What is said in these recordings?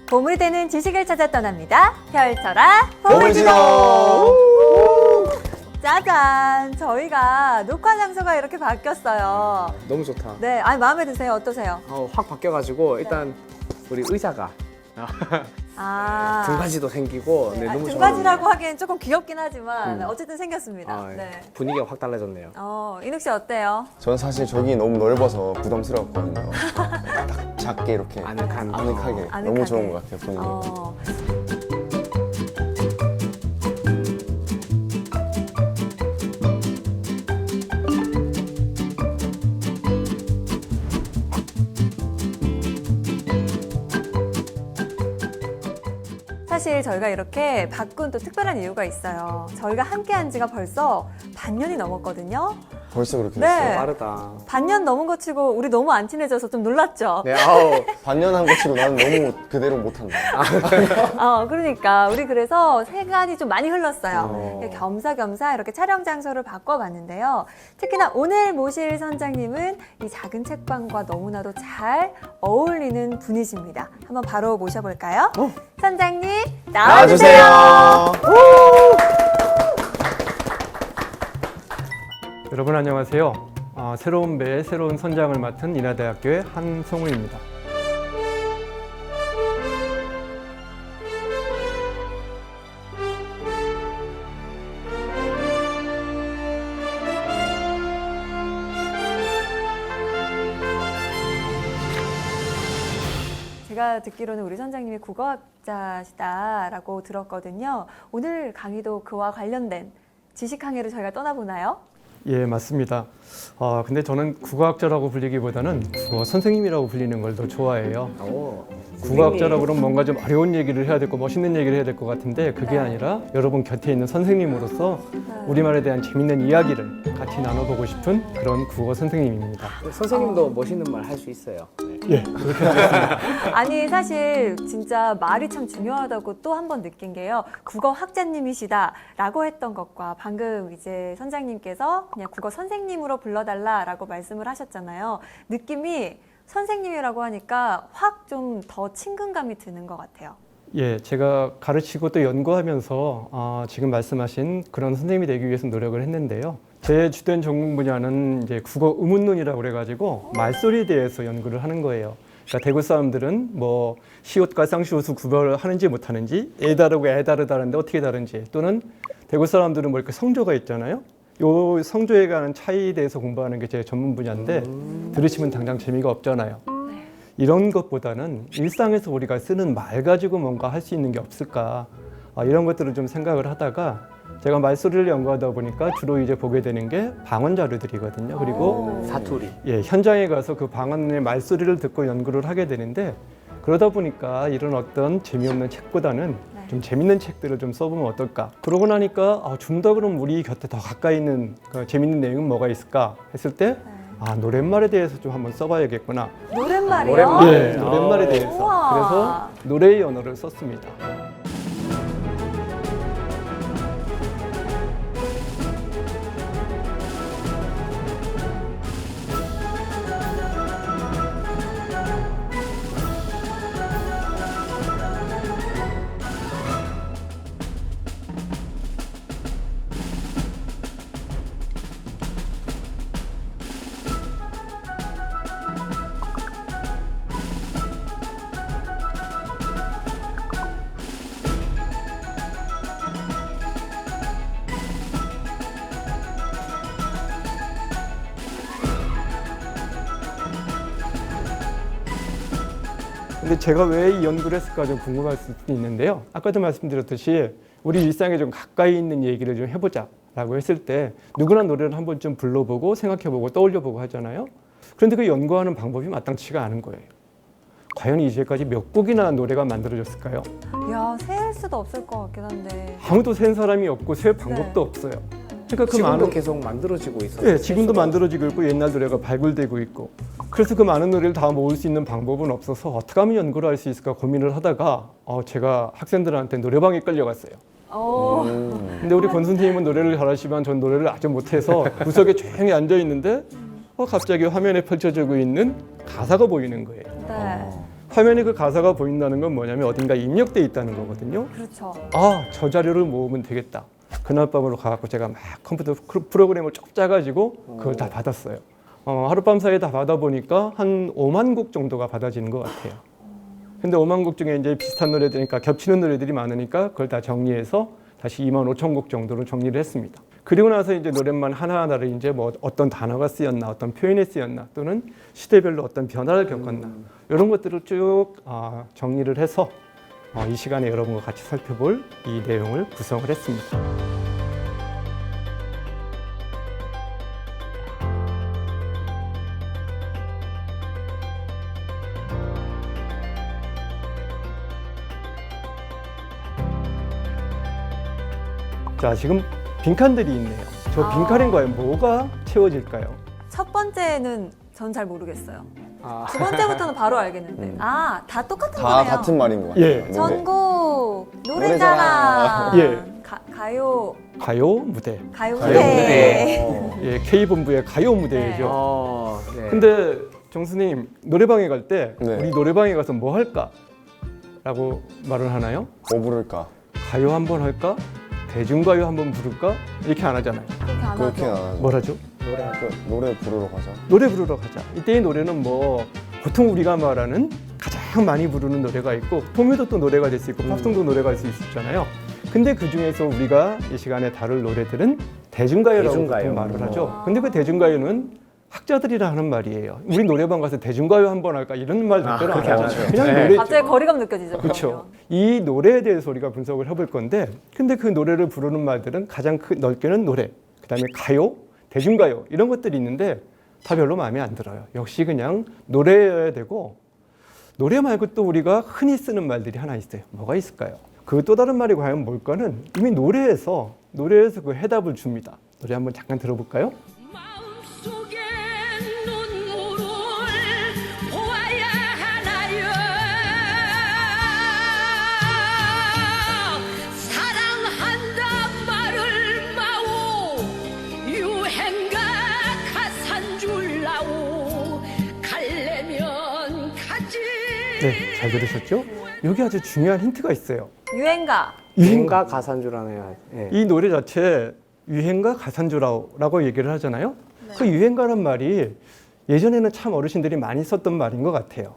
보물 되는 지식을 찾아 떠납니다. 펼쳐라 보물지도. 짜잔! 저희가 녹화 장소가 이렇게 바뀌었어요. 너무 좋다. 네, 아니 마음에 드세요? 어떠세요? 확 바뀌어가지고 일단 우리 의자가 등받이도 생기고 네, 너무 등받이라고 하기엔 조금 귀엽긴 하지만 음. 어쨌든 생겼습니다. 아, 네. 분위기가 확 달라졌네요. 인욱 씨 어때요? 저는 사실 저기 너무 넓어서 부담스러웠거든요. 딱 작게 이렇게 아늑하게 너무 좋은 것 같아요, 분위기. 사실 저희가 이렇게 바꾼 또 특별한 이유가 있어요. 저희가 함께한 지가 벌써 반년이 넘었거든요. 벌써 그렇게 네. 됐어요? 빠르다. 반년 넘은 거 치고 우리 너무 안 친해져서 좀 놀랐죠? 네, 아우, 반년한 거 치고 나는 너무 그대로 못한다. 그러니까 우리 그래서 시간이 좀 많이 흘렀어요. 겸사겸사 이렇게 촬영 장소를 바꿔봤는데요. 특히나 오늘 모실 선장님은 이 작은 책방과 너무나도 잘 어울리는 분이십니다. 한번 바로 모셔볼까요? 선장님 나와주세요. 여러분 안녕하세요. 새로운 배의 새로운 선장을 맡은 인하대학교의 한성우입니다. 제가 듣기로는 우리 선장님이 국어학자시다라고 들었거든요. 오늘 강의도 그와 관련된 지식 강의로 저희가 떠나보나요? 예, 맞습니다. 근데 저는 국어학자라고 불리기보다는 국어 선생님이라고 불리는 걸 더 좋아해요. 국어학자라고 그러면 뭔가 좀 어려운 얘기를 해야 되고 멋있는 얘기를 해야 될 것 같은데 그게 아니라 여러분 곁에 있는 선생님으로서 우리말에 대한 재밌는 이야기를 같이 나눠보고 싶은 그런 국어 선생님입니다. 선생님도 멋있는 말 할 수 있어요. 예, 그렇게 하겠습니다. 아니 사실 진짜 말이 참 중요하다고 또 한 번 느낀 게요. 국어 학자님이시다라고 했던 것과 방금 이제 선장님께서 그냥 국어 선생님으로 불러달라라고 말씀을 하셨잖아요. 느낌이 선생님이라고 하니까 확 좀 더 친근감이 드는 것 같아요. 예, 제가 가르치고 또 연구하면서 지금 말씀하신 그런 선생님이 되기 위해서 노력을 했는데요. 제 주된 전공 분야는 이제 국어 의문론이라고 그래가지고 말소리에 대해서 연구를 하는 거예요. 그러니까 대구 사람들은 뭐 시옷과 쌍시옷을 구별하는지 못하는지 애 다르고 애 다르다는데 어떻게 다른지 또는 대구 사람들은 뭐 이렇게 성조가 있잖아요. 요 성조에 관한 차이에 대해서 공부하는 게 제 전문 분야인데 들으시면 당장 재미가 없잖아요. 이런 것보다는 일상에서 우리가 쓰는 말 가지고 뭔가 할 수 있는 게 없을까 이런 것들을 좀 생각을 하다가 제가 말소리를 연구하다 보니까 주로 이제 보게 되는 게 방언 자료들이거든요. 그리고 사투리. 예, 현장에 가서 그 방언의 말소리를 듣고 연구를 하게 되는데 그러다 보니까 이런 어떤 재미없는 책보다는 좀 재밌는 책들을 좀 써보면 어떨까. 그러고 나니까 좀 더 그럼 우리 곁에 더 가까이 있는 그 재밌는 내용은 뭐가 있을까 했을 때 노랫말에 대해서 좀 한번 써봐야겠구나. 노랫말이요? 예, 노랫말에 대해서. 우와. 그래서 노래의 언어를 썼습니다. 근데 제가 왜 이 연구를 했을까 좀 궁금할 수도 있는데요. 아까도 말씀드렸듯이 우리 일상에 좀 가까이 있는 얘기를 좀 해보자 라고 했을 때 누구나 노래를 한번 좀 불러보고 생각해보고 떠올려보고 하잖아요. 그런데 그 연구하는 방법이 마땅치가 않은 거예요. 과연 이제까지 몇 곡이나 노래가 만들어졌을까요? 야, 셀 수도 없을 것 같긴 한데. 아무도 센 사람이 없고 셀 방법도 없어요. 그러니까 그 지금도 많은 계속 만들어지고 있어요. 예, 지금도 만들어지고 있고 옛날 노래가 발굴되고 있고 그래서 그 많은 노래를 다 모을 수 있는 방법은 없어서 어떻게 하면 연구를 할 수 있을까 고민을 하다가 제가 학생들한테 노래방에 끌려갔어요. 근데 우리 권 선생님은 노래를 잘하시지만 전 노래를 아주 못해서 구석에 조용히 앉아 있는데 갑자기 화면에 펼쳐지고 있는 가사가 보이는 거예요. 네. 화면에 그 가사가 보인다는 건 뭐냐면 어딘가 입력돼 있다는 거거든요. 그렇죠. 아, 저 자료를 모으면 되겠다. 그날 밤으로 가갖고 제가 막 컴퓨터 프로그램을 쭉 짜가지고 그걸 다 받았어요. 하룻밤 사이에 다 받아보니까 한 5만 곡 정도가 받아지는 것 같아요. 근데 5만 곡 중에 이제 비슷한 노래들이니까 겹치는 노래들이 많으니까 그걸 다 정리해서 다시 2만 5천 곡 정도로 정리를 했습니다. 그리고 나서 이제 노랫말 하나하나를 이제 뭐 어떤 단어가 쓰였나, 어떤 표현이 쓰였나, 또는 시대별로 어떤 변화를 겪었나, 이런 것들을 쭉 정리를 해서 이 시간에 여러분과 같이 살펴볼 이 내용을 구성을 했습니다. 자, 지금 빈칸들이 있네요. 저 빈칸인 과연 뭐가 채워질까요? 첫 번째는 전 잘 모르겠어요. 아, 두 번째부터는 바로 알겠는데. 다 똑같은 다 거네요. 같은 말인 것 같아요. 예. 노래. 전국 노래자랑. 예. 가요 가요 무대. 가요 가요 무대. 무대. 예, K본부의 가요 무대죠. 네. 근데 정수님 노래방에 갈 때 네. 우리 노래방에 가서 뭐 할까? 라고 말을 하나요? 뭐 부를까? 가요 한번 할까? 대중가요 한번 부를까? 이렇게 안 하잖아요. 그렇게 안 그렇게 안 하죠. 하죠. 뭘 하죠? 노래 부르러 가자. 노래 부르러 가자. 이때의 노래는 뭐 보통 우리가 말하는 가장 많이 부르는 노래가 있고 통일도 또 노래가 될 수 있고 팝송도 노래가 될 수 있잖아요. 근데 그 중에서 우리가 이 시간에 다룰 노래들은 대중가요라고 대중가요. 보통 말을 하죠. 근데 그 대중가요는 학자들이라 하는 말이에요. 우리 노래방 가서 대중가요 한번 할까 이런 말 절대로 안 그렇게 안 하죠. 하죠. 그냥 네. 노래죠. 갑자기 거리감 느껴지죠. 그렇죠. 그러면. 이 노래에 대해서 우리가 분석을 해볼 건데, 근데 그 노래를 부르는 말들은 가장 넓게는 노래, 그다음에 가요, 대중가요 이런 것들이 있는데 다 별로 마음에 안 들어요. 역시 그냥 노래여야 되고, 노래 말고 또 우리가 흔히 쓰는 말들이 하나 있어요. 뭐가 있을까요? 그 또 다른 말이 과연 뭘까는 이미 노래에서 그 해답을 줍니다. 노래 한번 잠깐 들어볼까요? 마음속에 눈물을 보아야 하나요. 사랑한다 말을 마오. 유행가 가산 줄라오. 갈래면 가지. 네, 잘 들으셨죠? 여기 아주 중요한 힌트가 있어요. 유행가. 유행가 가산주라네요. 예. 이 노래 자체 유행가 가산주라고 얘기를 하잖아요. 그 유행가란 말이 예전에는 참 어르신들이 많이 썼던 말인 것 같아요.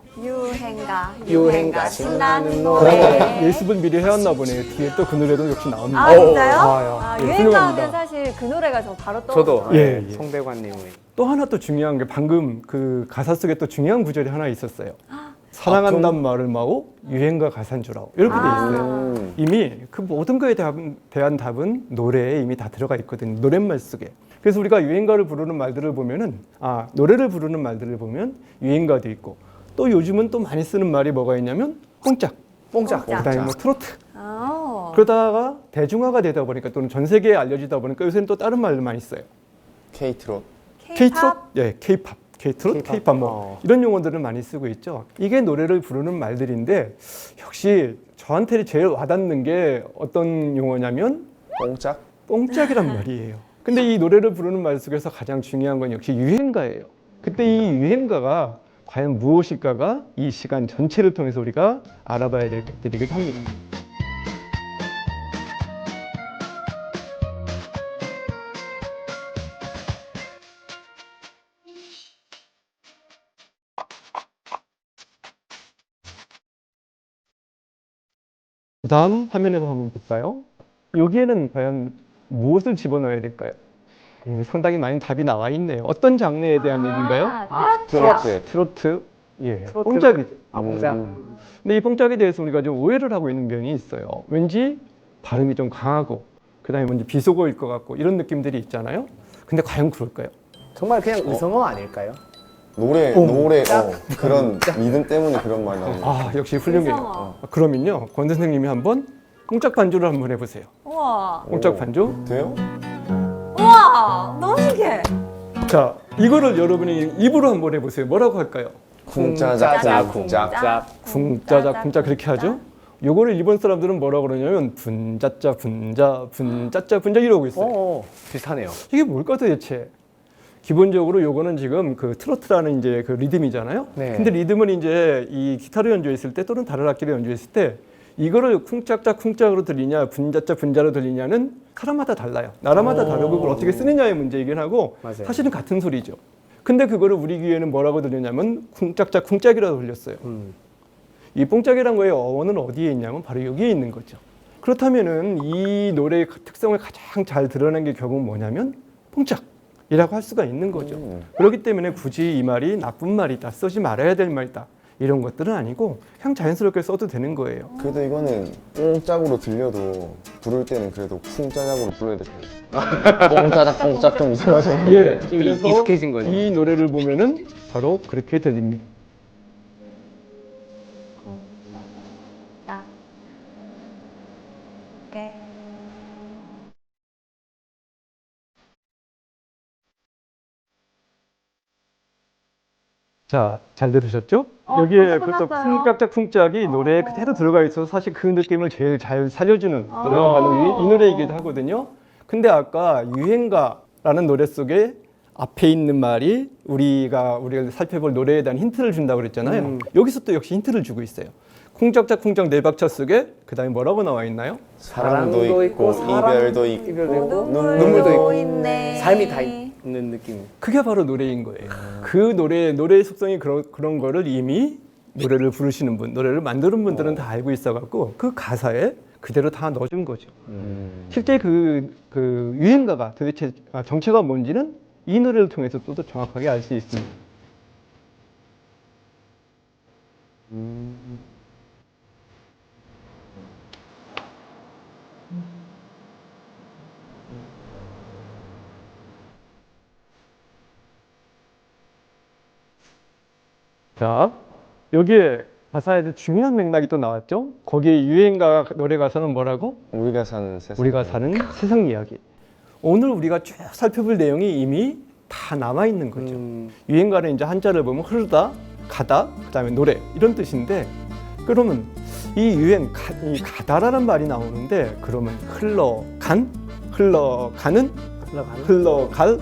유행가 신나는 노래. 예습을 미리 해왔나 보네요. 뒤에 또 그 노래도 역시 나옵니다. 아 진짜요? 좋아요. 예, 유행가 훌륭합니다. 하면 사실 그 노래가 저 바로 저도 떠오르죠. 예, 예. 송대관님의 또 하나 또 중요한 게 방금 그 가사 속에 또 중요한 구절이 하나 있었어요. 사랑한단 말을 마오 유행가 가산주라고 이렇게 돼 있어요. 이미 그 모든 거에 대한 답은 노래에 이미 다 들어가 있거든요. 노랫말 속에. 그래서 우리가 유행가를 부르는 말들을 보면은 노래를 부르는 말들을 보면 유행가도 있고 또 요즘은 또 많이 쓰는 말이 뭐가 있냐면 뽕짝, 뽕짝. 그다음에 뭐 트로트. 아, 그러다가 대중화가 되다 보니까 또는 전 세계에 알려지다 보니까 요새는 또 다른 말을 많이 써요. K-트롯. K-트롯, 예, K-팝, K-트롯, K-팝. K-팝 뭐 이런 용어들을 많이 쓰고 있죠. 이게 노래를 부르는 말들인데 역시 저한테 제일 와닿는 게 어떤 용어냐면 뽕짝. 뽕짝이란 말이에요. 근데 이 노래를 부르는 말 속에서 가장 중요한 건 역시 유행가예요. 그때 이 유행가가 과연 무엇일까가 이 시간 전체를 통해서 우리가 알아봐야 될 것들이기도 합니다. 다음 화면에서 한번 볼까요? 여기에는 과연 무엇을 집어넣어야 될까요? 상당히 많은 답이 나와 있네요. 어떤 장르에 대한 얘기인가요? 트로트. 트로트. 예, 트로트. 뽕짝이죠. 뽕짝. 근데 이 뽕짝에 대해서 우리가 좀 오해를 하고 있는 면이 있어요. 왠지 발음이 좀 강하고, 그 다음에 뭔지 비속어일 것 같고, 이런 느낌들이 있잖아요. 근데 과연 그럴까요? 정말 그냥 의성어 아닐까요? 노래 그런 리듬 때문에 그런 말이 나오는 거. 역시 훌륭해요. 의성어. 그러면요, 권 선생님이 한번 뽕짝 반주를 한번 해보세요. 우와. 뽕짝 반주. 돼요? 우와. 너무 신기해. 자, 이거를 여러분이 입으로 한번 해보세요. 뭐라고 할까요? 쿵짜자 쿵짝. 쿵짝. 쿵짜자 쿵짜 그렇게 하죠? 요거를 일본 사람들은 뭐라고 그러냐면 분짜짜 분자 분짜짜 분자 이러고 있어요. 비슷하네요. 이게 뭘까 도대체? 기본적으로 요거는 지금 그 트로트라는 이제 그 리듬이잖아요. 네. 근데 리듬은 이제 이 기타로 연주했을 때 또는 다른 악기로 연주했을 때 이거를 쿵짝짝 쿵짝으로 들리냐 분자짝 분자로 들리냐는 사람마다 달라요. 나라마다 다르고 그걸 어떻게 쓰느냐의 문제이긴 하고 맞아요. 사실은 같은 소리죠. 근데 그거를 우리 귀에는 뭐라고 들리냐면 쿵짝짝 쿵짝이라고 들렸어요. 이 뽕짝이란 거의 어원은 어디에 있냐면 바로 여기에 있는 거죠. 그렇다면은 이 노래의 특성을 가장 잘 드러낸 게 결국 뭐냐면 뽕짝이라고 할 수가 있는 거죠. 그렇기 때문에 굳이 이 말이 나쁜 말이다, 쓰지 말아야 될 말이다 이런 것들은 아니고 그냥 자연스럽게 써도 되는 거예요. 그래도 이거는 뽕짝으로 들려도 부를 때는 그래도 쿵짜작으로 불러야 될 거예요. 뽕짜작 뽕짝 좀 이상하죠. 예, 좀 익숙해진 거죠. 이 노래를 보면은 바로 그렇게 들립니다. 네. 자, 잘 들으셨죠? 여기에 벌써 벌써 끝났어요. 쿵짝짝쿵짝이 노래에 그대로 들어가 있어서 사실 그 느낌을 제일 잘 살려주는 노래가 바로 이 노래이기도 하거든요. 근데 아까 유행가라는 노래 속에 앞에 있는 말이 우리가 살펴볼 노래에 대한 힌트를 준다고 그랬잖아요. 여기서 또 역시 힌트를 주고 있어요. 쿵짝짝쿵짝 네 박자 속에 그 다음에 뭐라고 나와 있나요? 사랑도 있고 이별도 있고 눈물도 있고 있네. 삶이 다 있는 느낌. 그게 바로 노래인 거예요. 그 노래의 속성이 그런 거를 이미 노래를 부르시는 분, 노래를 만드는 분들은 다 알고 있어갖고 그 가사에 그대로 다 넣어준 거죠. 실제 그 유행가가 도대체 정체가 뭔지는 이 노래를 통해서 또 더 정확하게 알 수 있습니다. 자, 여기에 가사에 중요한 맥락이 또 나왔죠. 거기에 유행가 노래 가사는 뭐라고? 우리가 사는 세상. 우리가 사는 세상 이야기. 오늘 우리가 쭉 살펴볼 내용이 이미 다 남아 있는 거죠. 유행가는 이제 한자를 보면 흐르다, 가다, 그다음에 노래 이런 뜻인데 그러면 이 가다라는 말이 나오는데 그러면 흘러가는, 흘러갈.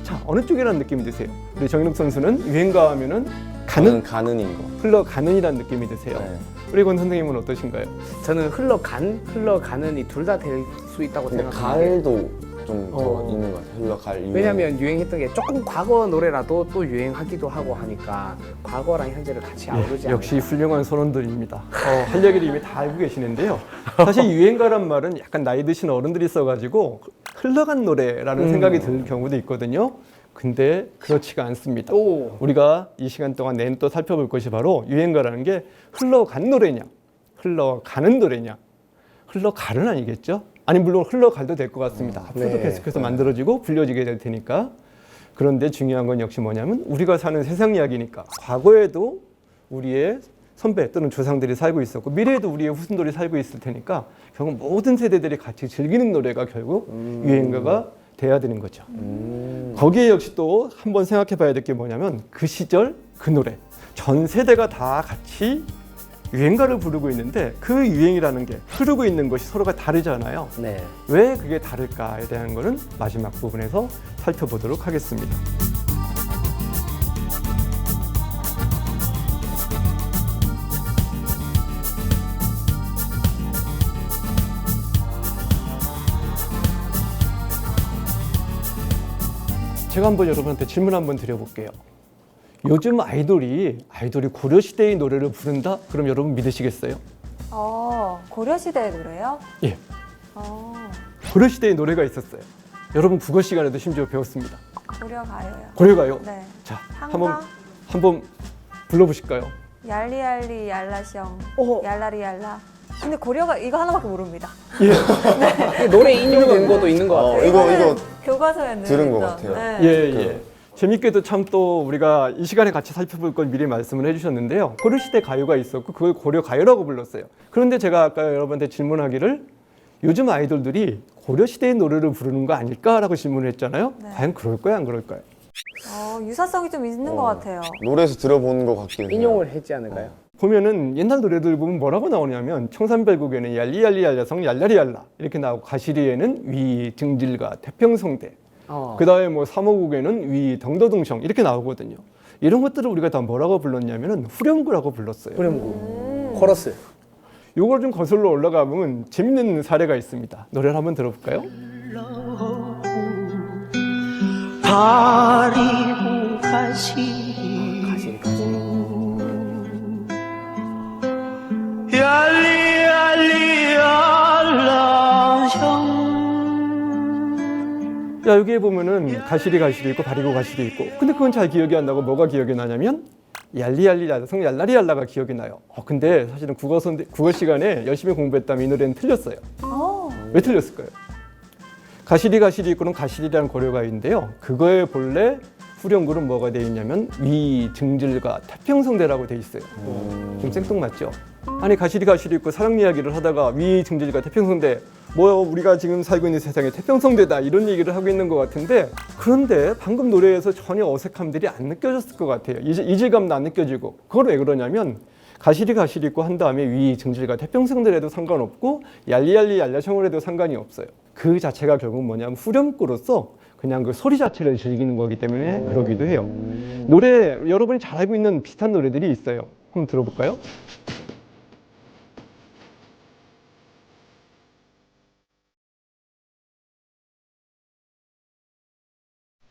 자, 어느 쪽이라는 느낌이 드세요? 우리 정인욱 선수는 유행가 하면은 가는인 거. 흘러가는이라는 느낌이 드세요. 네. 우리 권 선생님은 어떠신가요? 저는 흘러가는 이 둘 다 될 수 있다고 근데 생각하는 게 갈도 좀 더 있는 것 같아요. 흘러갈 이유. 왜냐면 유행했던 게 조금 과거 노래라도 또 유행하기도 하고 하니까 과거랑 현재를 같이 아우르지 않을까. 역시 훌륭한 선원들입니다. 할 얘기를 이미 다 알고 계시는데요. 사실 유행가란 말은 약간 나이 드신 어른들이 써가지고 흘러간 노래라는 생각이 들 경우도 있거든요. 근데 그렇지가 않습니다. 우리가 이 시간 동안 내일 또 살펴볼 것이 바로 유행가라는 게 흘러간 노래냐, 흘러가는 노래냐, 흘러갈은 아니겠죠? 아니 물론 흘러갈도 될 것 같습니다. 앞으로도 계속해서 만들어지고 불려지게 될 테니까. 그런데 중요한 건 역시 뭐냐면 우리가 사는 세상 이야기니까 과거에도 우리의 선배 또는 조상들이 살고 있었고 미래에도 우리의 후손들이 살고 있을 테니까 결국 모든 세대들이 같이 즐기는 노래가 결국 유행가가 돼야 되는 거죠. 거기에 역시 또 한번 생각해 봐야 될 게 뭐냐면 그 시절 그 노래 전 세대가 다 같이 유행가를 부르고 있는데 그 유행이라는 게 흐르고 있는 것이 서로가 다르잖아요. 네. 왜 그게 다를까에 대한 거는 마지막 부분에서 살펴보도록 하겠습니다. 제가 한번 여러분한테 질문 한번 드려볼게요. 요즘 아이돌이 고려시대의 노래를 부른다? 그럼 여러분 믿으시겠어요? 고려시대 노래요? 예. 고려시대의 노래가 있었어요. 여러분 국어 시간에도 심지어 배웠습니다. 고려가요요. 고려가요? 네. 자, 한가? 한번 불러보실까요? 얄리얄리 얄라셩. 얄라리 얄라. 근데 고려가 이거 하나밖에 모릅니다. 노래 인용된 것도 있는 것 같아요. 이거 교과서였는데. 들은 것 같아요. 네. 예. 재밌게도 참 또 우리가 이 시간에 같이 살펴볼 걸 미리 말씀을 해주셨는데요. 고려시대 가요가 있었고 그걸 고려가요라고 불렀어요. 그런데 제가 아까 여러분한테 질문하기를 요즘 아이돌들이 고려시대의 노래를 부르는 거 아닐까라고 질문을 했잖아요. 네. 과연 그럴까요? 안 그럴까요? 유사성이 좀 있는 것 같아요. 노래에서 들어본 것 같긴 해요. 인용을 했지 않을까요? 보면은 옛날 노래들 보면 뭐라고 나오냐면 청산별곡에는 얄리얄리 얄라성 얄라리 얄라 이렇게 나오고 가시리에는 위, 증질가, 태평성대 그 다음에 뭐 3호국에는 위, 덩더둥성 이렇게 나오거든요. 이런 것들을 우리가 다 뭐라고 불렀냐면은 후렴구라고 불렀어요. 후렴구. 코러스. 요걸 좀 거슬러 올라가 보면 재밌는 사례가 있습니다. 노래를 한번 들어볼까요? 버리고 가시리 야, 여기에 보면은 가시리 있고 바리고 가시리 있고, 근데 그건 잘 기억이 안 나고 뭐가 기억이 나냐면 얄리얄리 얄성 얄라리얄라가 기억이 나요. 근데 사실은 국어 시간에 열심히 공부했다면 이 노래는 틀렸어요. 왜 틀렸을까요? 가시리 있고는 가시리라는 고려가 있는데요. 그거에 본래 후렴구는 뭐가 되어 있냐면 위, 증질과 태평성대라고 되어 있어요. 좀 생뚱맞죠? 아니 가시리 있고 사랑 이야기를 하다가 위, 증질과 태평성대 우리가 지금 살고 있는 세상에 태평성대다 이런 얘기를 하고 있는 것 같은데, 그런데 방금 노래에서 전혀 어색함들이 안 느껴졌을 것 같아요. 이질감도 안 느껴지고. 그걸 왜 그러냐면 가시리 있고 한 다음에 위, 증질과 태평성대라도 상관없고 얄리얄리 얄라성을 해도 상관이 없어요. 그 자체가 결국 뭐냐면 후렴구로서 그냥 그 소리 자체를 즐기는 거기 때문에 그러기도 해요. 노래 여러분이 잘 알고 있는 비슷한 노래들이 있어요. 한번 들어볼까요?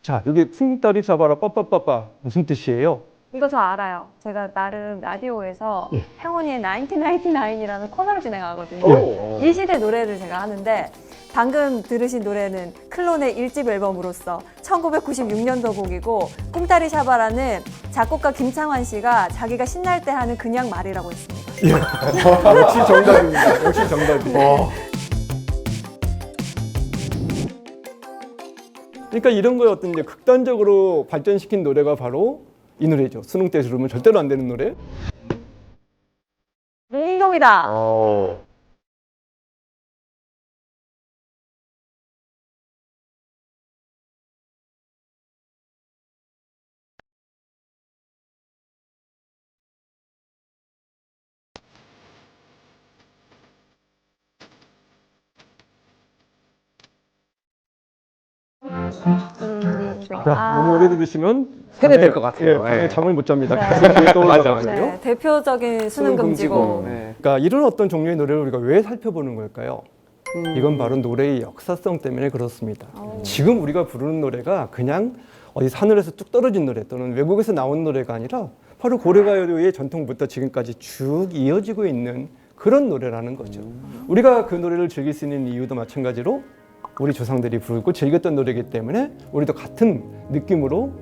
자, 여기 풍따리 잡아라 빠빠빠빠 무슨 뜻이에요? 이거 저 알아요. 제가 나름 라디오에서 행운이의 1999이라는 코너를 진행하거든요. 이 시대 노래를 제가 하는데, 방금 들으신 노래는 클론의 1집 앨범으로서 1996년도 곡이고, 꿈따리 샤바라는 작곡가 김창완 씨가 자기가 신날 때 하는 그냥 말이라고 했습니다. 역시 정답입니다. 역시 정답이에요. 그러니까 이런 거에 어떤 이제 극단적으로 발전시킨 노래가 바로 이 노래죠. 수능 때 들으면 절대로 안 되는 노래. 무인동이다. 자, 이 노래 들으시면 세뇌될 것 같아요. 예, 예. 잠을 못 잡니다. 네. 떠올라가요. 네, 대표적인 수능 금지곡. 네. 그러니까 이런 어떤 종류의 노래를 우리가 왜 살펴보는 걸까요? 이건 바로 노래의 역사성 때문에 그렇습니다. 지금 우리가 부르는 노래가 그냥 어디 하늘에서 뚝 떨어진 노래 또는 외국에서 나온 노래가 아니라 바로 고려가요의 전통부터 지금까지 쭉 이어지고 있는 그런 노래라는 거죠. 우리가 그 노래를 즐길 수 있는 이유도 마찬가지로 우리 조상들이 부르고 즐겼던 노래이기 때문에 우리도 같은 느낌으로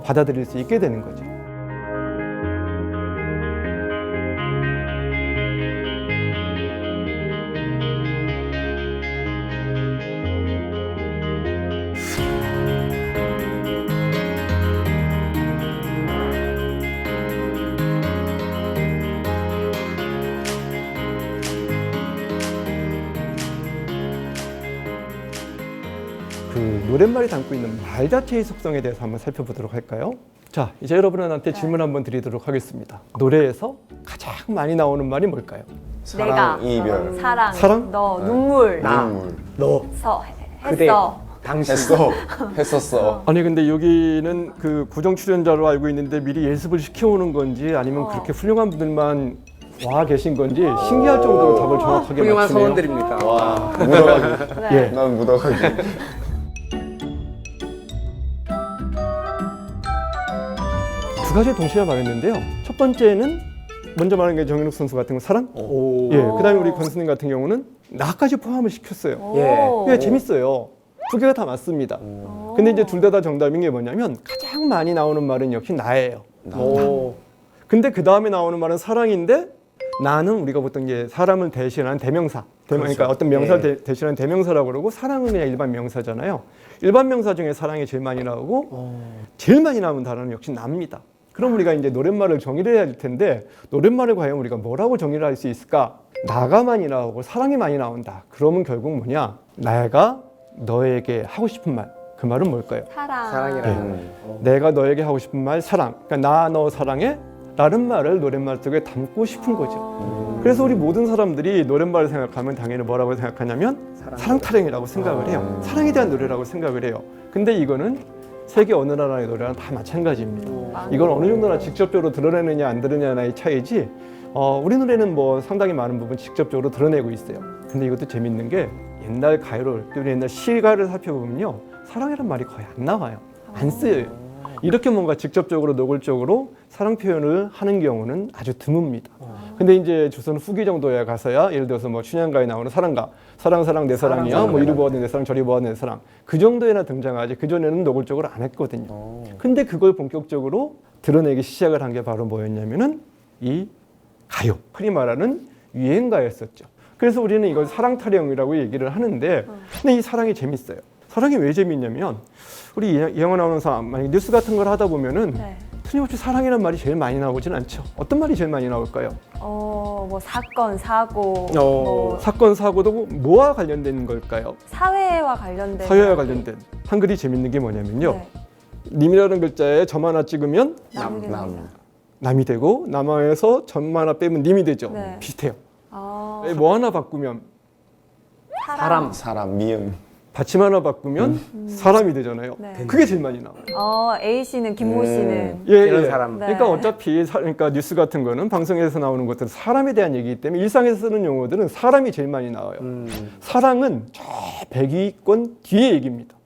받아들일 수 있게 되는 거죠. 그 노랫말이 담고 있는 말 자체의 속성에 대해서 한번 살펴보도록 할까요? 자, 이제 여러분한테 질문 한번 드리도록 하겠습니다. 노래에서 가장 많이 나오는 말이 뭘까요? 사랑, 내가. 이별, 사랑, 사랑? 너, 눈물, 눈물. 너, 그대, 했어. 당신. 했었어. 아니 근데 여기는 그 구정 출연자로 알고 있는데 미리 예습을 시켜오는 건지 아니면 그렇게 훌륭한 분들만 와 계신 건지 신기할 정도로 답을 정확하게 훌륭한 맞추네요. 선원들입니까? 와, 묻어가기. 네. 예. 난 묻어가기. 두 가지 동시에 말했는데요. 첫 번째는 먼저 말한 게 정인욱 선수 같은 거 사랑. 오. 예. 그다음에 우리 권수님 같은 경우는 나까지 포함을 시켰어요. 예. 예, 재밌어요. 두 개가 다 맞습니다. 근데 이제 둘 다 정답인 게 뭐냐면 가장 많이 나오는 말은 역시 나예요. 오. 근데 그 다음에 나오는 말은 사랑인데 나는 우리가 보통 이제 사람을 대신하는 대명사. 그러니까 어떤 명사를 대신하는 대명사라고 그러고 사랑은 그냥 일반 명사잖아요. 일반 명사 중에 사랑이 제일 많이 나오고 제일 많이 나오는 단어는 역시 나입니다. 그럼 우리가 이제 노랫말을 정의를 해야 될 텐데 노랫말을 과연 우리가 뭐라고 정의를 할 수 있을까? 나가 많이 나오고 사랑이 많이 나온다. 그러면 결국 뭐냐? 내가 너에게 하고 싶은 말. 그 말은 뭘까요? 사랑. 사랑이라는. 내가 너에게 하고 싶은 말 사랑. 그러니까 나 너 사랑해 라는 말을 노랫말 속에 담고 싶은 거죠. 그래서 우리 모든 사람들이 노랫말을 생각하면 당연히 뭐라고 생각하냐면 사랑 타령이라고 생각을 해요. 사랑에 대한 노래라고 생각을 해요. 근데 이거는 세계 어느 나라의 노래랑 다 마찬가지입니다. 이걸 어느 정도나 직접적으로 드러내느냐 안 드러내느냐의 차이지 우리 노래는 뭐 상당히 많은 부분 직접적으로 드러내고 있어요. 근데 이것도 재밌는 게 옛날 가요를 또 옛날 시가를 살펴보면요. 사랑이란 말이 거의 안 나와요. 안 쓰여요. 이렇게 뭔가 직접적으로 노골적으로 사랑 표현을 하는 경우는 아주 드뭅니다. 근데 이제 조선 후기 정도에 가서야 예를 들어서 뭐 춘향가에 나오는 사랑가, 사랑 내 사랑이야, 뭐 이리 보아도 내 사랑 저리 보아도 내 사랑 그 정도에나 등장하지 그 전에는 노골적으로 안 했거든요. 근데 그걸 본격적으로 드러내기 시작을 한 게 바로 뭐였냐면은 이 가요, 흔히 말하는 유행가였었죠. 그래서 우리는 이걸 사랑 타령이라고 얘기를 하는데 근데 이 사랑이 재밌어요. 사랑이 왜 재밌냐면 우리 이영원 아나운서 만약 뉴스 같은 걸 하다 보면은 네. 틀림없이 사랑이라는 말이 제일 많이 나오진 않죠. 어떤 말이 제일 많이 나올까요? 뭐 사건, 사고, 사건, 사고도 뭐와 관련된 걸까요? 사회와 관련된. 사회와 관련된. 한글이 재밌는 게 뭐냐면요. 네. 님이라는 글자에 점 하나 찍으면 남이 됩니다. 남이 되고 남에서 점 하나 빼면 님이 되죠. 네. 비슷해요. 아, 뭐 하나 바꾸면 사람 미음. 받침 하나 바꾸면 사람이 되잖아요. 네. 그게 제일 많이 나와요. A 씨는 김모 씨는. 이런 사람. 네. 그러니까 어차피 그러니까 뉴스 같은 거는 방송에서 나오는 것들은 사람에 대한 얘기이기 때문에 일상에서 쓰는 용어들은 사람이 제일 많이 나와요. 사랑은 저 100위권 뒤에 얘기입니다.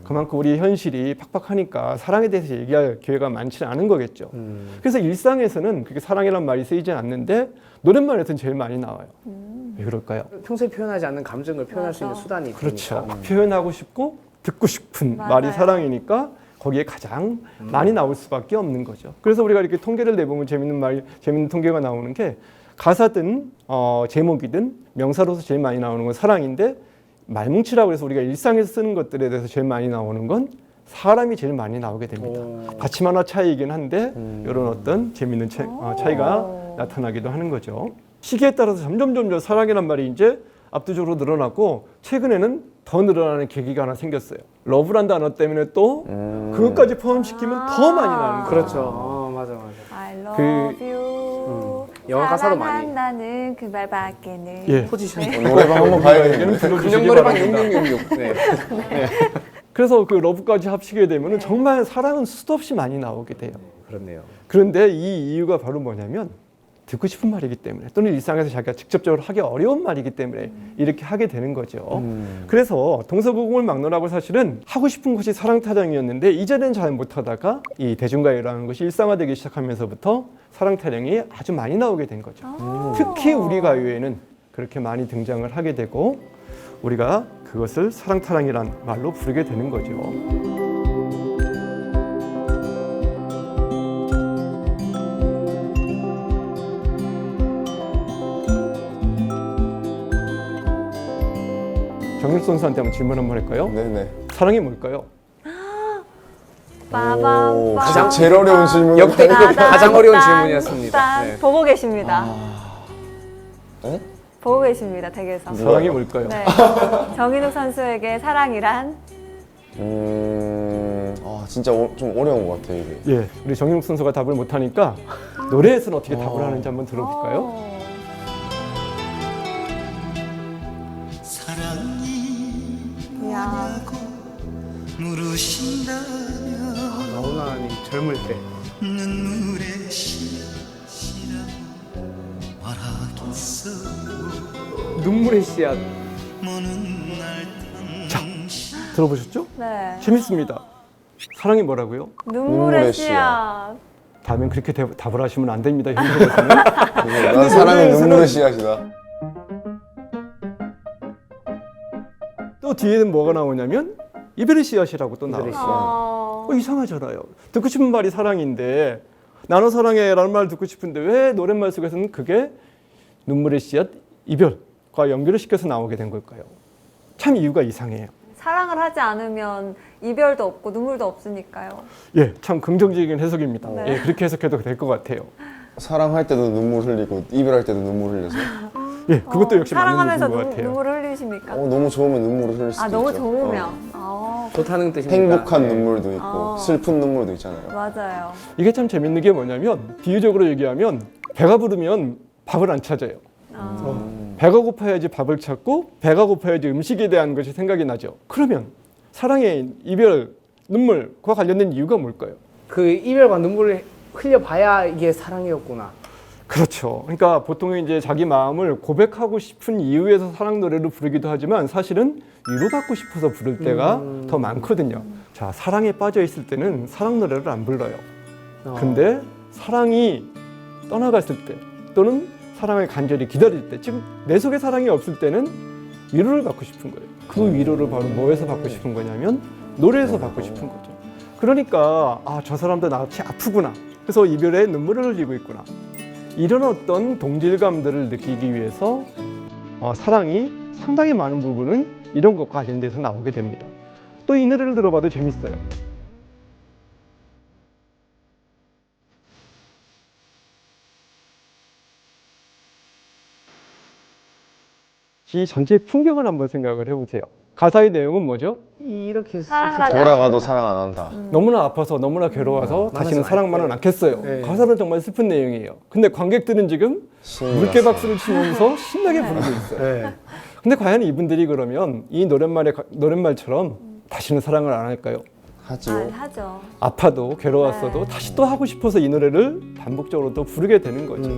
그만큼 우리 현실이 팍팍하니까 사랑에 대해서 얘기할 기회가 많지는 않은 거겠죠. 그래서 일상에서는 그렇게 사랑이란 말이 쓰이지 않는데 노랫말에서는 제일 많이 나와요. 왜 그럴까요? 평소에 표현하지 않는 감정을 표현할 수 있는 수단이 그렇죠. 되니까. 표현하고 싶고 듣고 싶은 맞아요. 말이 사랑이니까 거기에 가장 많이 나올 수밖에 없는 거죠. 그래서 우리가 이렇게 통계를 내보면 재밌는 통계가 나오는 게 가사든 제목이든 명사로서 제일 많이 나오는 건 사랑인데 말뭉치라고 해서 우리가 일상에서 쓰는 것들에 대해서 제일 많이 나오는 건 사람이 제일 많이 나오게 됩니다. 받침 하나 차이이긴 한데 이런 어떤 재밌는 차이가 나타나기도 하는 거죠. 시기에 따라서 점점 사랑이란 말이 이제 압도적으로 늘어났고 최근에는 더 늘어나는 계기가 하나 생겼어요. 러브란 단어 때문에 또 그것까지 포함시키면 더 많이 나는 거죠. 그렇죠. 맞아. I love you. 영어 가사도 많이. 사랑한다는 그 말밖에는. 예. 포지션. 노래방 한번 가야겠네요. 금영 노래방 6666. 네. 그래서 그 러브까지 합치게 되면 정말 사랑은 수도 없이 많이 나오게 돼요. 그렇네요. 그런데 이 이유가 바로 뭐냐면 듣고 싶은 말이기 때문에 또는 일상에서 자기가 직접적으로 하기 어려운 말이기 때문에 이렇게 하게 되는 거죠. 그래서 동서고금을 막론하고 사실은 하고 싶은 것이 사랑타령이었는데 이전엔 잘 못하다가 이 대중가요라는 것이 일상화되기 시작하면서부터 사랑타령이 아주 많이 나오게 된 거죠. 특히 우리 가요에는 그렇게 많이 등장을 하게 되고 우리가 그것을 사랑타령이란 말로 부르게 되는 거죠. 정윤 선수한테 한번 질문 한번 할까요? 네네. 사랑이 뭘까요? 오, 빠밤. 제일 어려운 질문. 역대 가장 어려운 질문이었습니다. 네. 보고 계십니다. 네? 보고 계십니다, 댁에서. 사랑이 뭘까요? 네. 정인욱 선수에게 사랑이란? 진짜 좀 어려운 것 같아요 이게. 예, 우리 정윤욱 선수가 답을 못하니까 노래에서는 어떻게 답을 하는지 한번 들어볼까요? 이야. 물으신다면 나훈아님 젊을 때. 눈물의 씨라고 말하겠어 눈물의 씨앗. 모는 날 당신 들어보셨죠? 네. 재밌습니다. 사랑이 뭐라고요? 눈물의 눈물의 씨앗. 다음엔 그렇게 답을 하시면 안 됩니다. 현실에서는. 난 사랑은 눈물의 씨앗이다. 또 뒤에는 뭐가 나오냐면 이별의 씨앗이라고 또 나와요. 이별의 이상하잖아요. 듣고 싶은 말이 사랑인데 나는 사랑해 라는 말 듣고 싶은데 왜 노랫말 속에서는 그게 눈물의 씨앗, 이별과 연결을 시켜서 나오게 된 걸까요? 참 이유가 이상해요. 사랑을 하지 않으면 이별도 없고 눈물도 없으니까요. 예, 참 긍정적인 해석입니다. 네. 예, 그렇게 해석해도 될 것 같아요. 사랑할 때도 눈물 흘리고 이별할 때도 눈물 흘려서. 예, 그것도 역시 맞는 사랑하면서 얘기인 것 같아요. 눈물을 흘리십니까? 너무 좋으면 눈물을 흘릴 수도 아, 너무 있죠. 좋으면. 좋다는 뜻입니다. 행복한 네. 눈물도 있고 슬픈 눈물도 있잖아요. 맞아요. 이게 참 재밌는 게 뭐냐면 비유적으로 얘기하면 배가 부르면 밥을 안 찾아요. 배가 고파야지 밥을 찾고 배가 고파야지 음식에 대한 것이 생각이 나죠. 그러면 사랑의 이별, 눈물 그와 관련된 이유가 뭘까요? 그 이별과 눈물을 흘려봐야 이게 사랑이었구나. 그렇죠. 그러니까 보통 이제 자기 마음을 고백하고 싶은 이유에서 사랑 노래를 부르기도 하지만 사실은 위로받고 싶어서 부를 때가 더 많거든요. 자, 사랑에 빠져 있을 때는 사랑 노래를 안 불러요. 근데 사랑이 떠나갔을 때 또는 사랑을 간절히 기다릴 때, 지금 내 속에 사랑이 없을 때는 위로를 받고 싶은 거예요. 그 위로를 바로 뭐에서 받고 싶은 거냐면 노래에서 받고 싶은 거죠. 그러니까 아, 저 사람도 나같이 아프구나. 그래서 이별에 눈물을 흘리고 있구나. 이런 어떤 동질감들을 느끼기 위해서 사랑이 상당히 많은 부분은 이런 것과 관련돼서 나오게 됩니다. 또 이 노래를 들어봐도 재밌어요. 이 전체 풍경을 한번 생각을 해보세요. 가사의 내용은 뭐죠? 이렇게 사랑하자. 돌아가도 사랑 안 한다. 너무나 아파서 너무나 괴로워서 다시는 사랑만은 않겠어요. 네. 가사는 정말 슬픈 내용이에요. 근데 관객들은 지금 물개 박수를 치면서 신나게 부르고 있어요. 네. 근데 과연 이분들이 그러면 이 노랫말처럼 다시는 사랑을 안 할까요? 하지요. 하죠. 아파도 괴로웠어도 네. 다시 또 하고 싶어서 이 노래를 반복적으로 또 부르게 되는 거죠.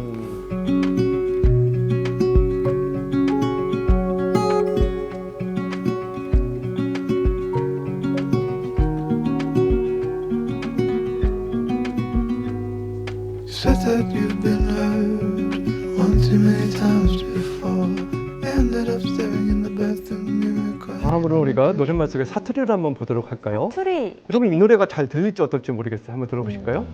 Said that you've been hurt one too many times before. Ended up staring in the bathroom mirror crying. 다음으로 우리가 노랫말 속의 사투리를 한번 보도록 할까요? 투리. 여러분 이 노래가 잘 들릴지 어떨지 모르겠어요. 한번 들어보실까요?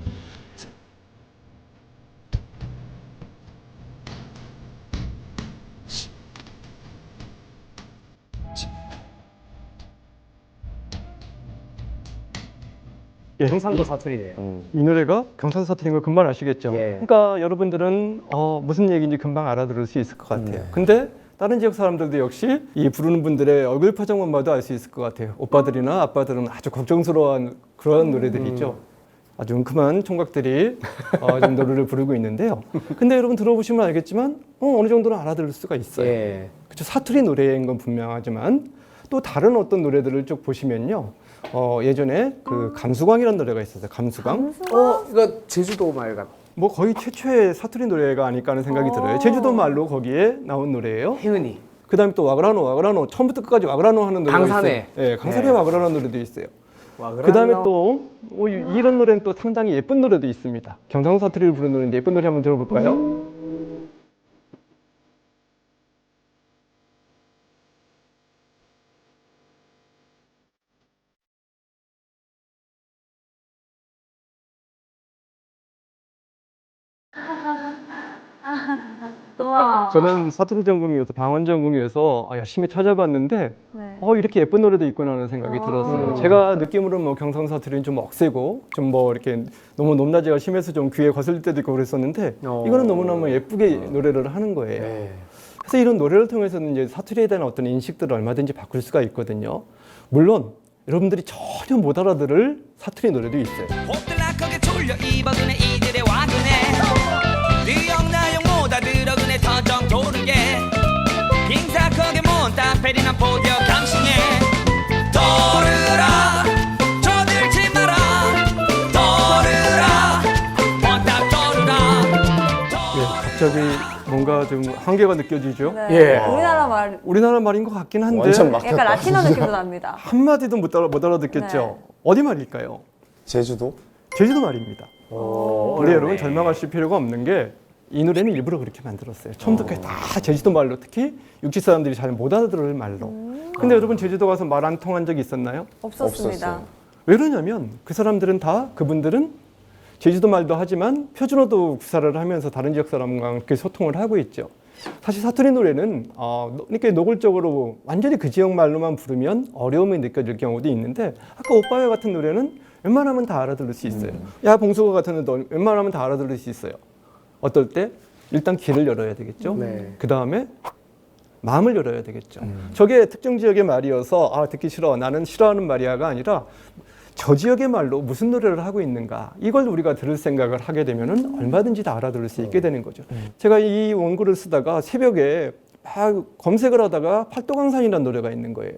예. 경상도 사투리네요. 이 노래가 경상도 사투리인 걸 금방 아시겠죠? 예. 그러니까 여러분들은 무슨 얘기인지 금방 알아들을 수 있을 것 같아요. 근데 다른 지역 사람들도 역시 이 부르는 분들의 얼굴 표정만 봐도 알 수 있을 것 같아요. 오빠들이나 아빠들은 아주 걱정스러운 그런 노래들이죠. 아주 은큼한 총각들이 좀 노래를 부르고 있는데요. 근데 여러분 들어보시면 알겠지만 어느 정도는 알아들을 수가 있어요. 예. 그렇죠. 사투리 노래인 건 분명하지만 또 다른 어떤 노래들을 쭉 보시면요. 예전에 그 감수광이라는 노래가 있었어요. 감수광. 이거 제주도 말 같. 뭐 거의 최초의 사투리 노래가 아닐까 하는 생각이 들어요. 제주도 말로 거기에 나온 노래예요. 혜은이. 그다음에 또 와그라노 처음부터 끝까지 와그라노 하는 노래가 강산에. 있어요. 예, 강산에 네. 와그라노 노래도 있어요. 와그라노. 그다음에 또 이런 노래는 또 상당히 예쁜 노래도 있습니다. 경상도 사투리를 부르는 노래인데 예쁜 노래 한번 들어볼까요? 와. 저는 사투리 전공이어서 방언 전공이어서 열심히 찾아봤는데 네. 이렇게 예쁜 노래도 있구나 하는 생각이 들었어요. 제가 느낌으로는 뭐 경상도 사투리는 좀 억세고 좀 뭐 이렇게 너무 높낮이가 심해서 좀 귀에 거슬릴 때도 있고 그랬었는데 이거는 너무너무 예쁘게 노래를 하는 거예요. 네. 그래서 이런 노래를 통해서는 이제 사투리에 대한 어떤 인식들을 얼마든지 바꿀 수가 있거든요. 물론 여러분들이 전혀 못 알아들을 사투리 노래도 있어요. 복들락하게 졸려 입어드네 이들의 와드네 리영나영 못 알아들어그네 터정 도르게 빙사크게 못다 페리나 포디어 감시네 떠르라 저들지 마라 떠르라 원탑 떠르라 갑자기 뭔가 좀 한계가 느껴지죠? 네. 예. 우리나라 말 우리나라 말인 것 같긴 한데 완전 막 약간 라틴어 느낌도 납니다. 한마디도 못 알아듣겠죠? 네. 어디 말일까요? 제주도? 제주도 말입니다. 근데 여러분 어렵네. 절망하실 필요가 없는 게 이 노래는 일부러 그렇게 만들었어요. 처음부터 끝까지 다 제주도 말로, 특히 육지 사람들이 잘 못 알아들을 말로. 근데 여러분 제주도 가서 말 안 통한 적이 있었나요? 없었습니다. 없었어요. 왜 그러냐면 그 사람들은 다 그분들은 제주도 말도 하지만 표준어도 구사를 하면서 다른 지역 사람과 함께 소통을 하고 있죠. 사실 사투리 노래는 이렇게 노골적으로 완전히 그 지역 말로만 부르면 어려움이 느껴질 경우도 있는데 아까 오빠야 같은 노래는 웬만하면 다 알아들을 수 있어요. 야 봉수가 같은 노래도 웬만하면 다 알아들을 수 있어요. 어떨 때? 일단 귀를 열어야 되겠죠. 네. 그 다음에 마음을 열어야 되겠죠. 저게 특정 지역의 말이어서 아 듣기 싫어 나는 싫어하는 말이야가 아니라 저 지역의 말로 무슨 노래를 하고 있는가 이걸 우리가 들을 생각을 하게 되면은 얼마든지 다 알아들을 수 있게 되는 거죠. 제가 이 원고를 쓰다가 새벽에 막 검색을 하다가 팔도강산이라는 노래가 있는 거예요.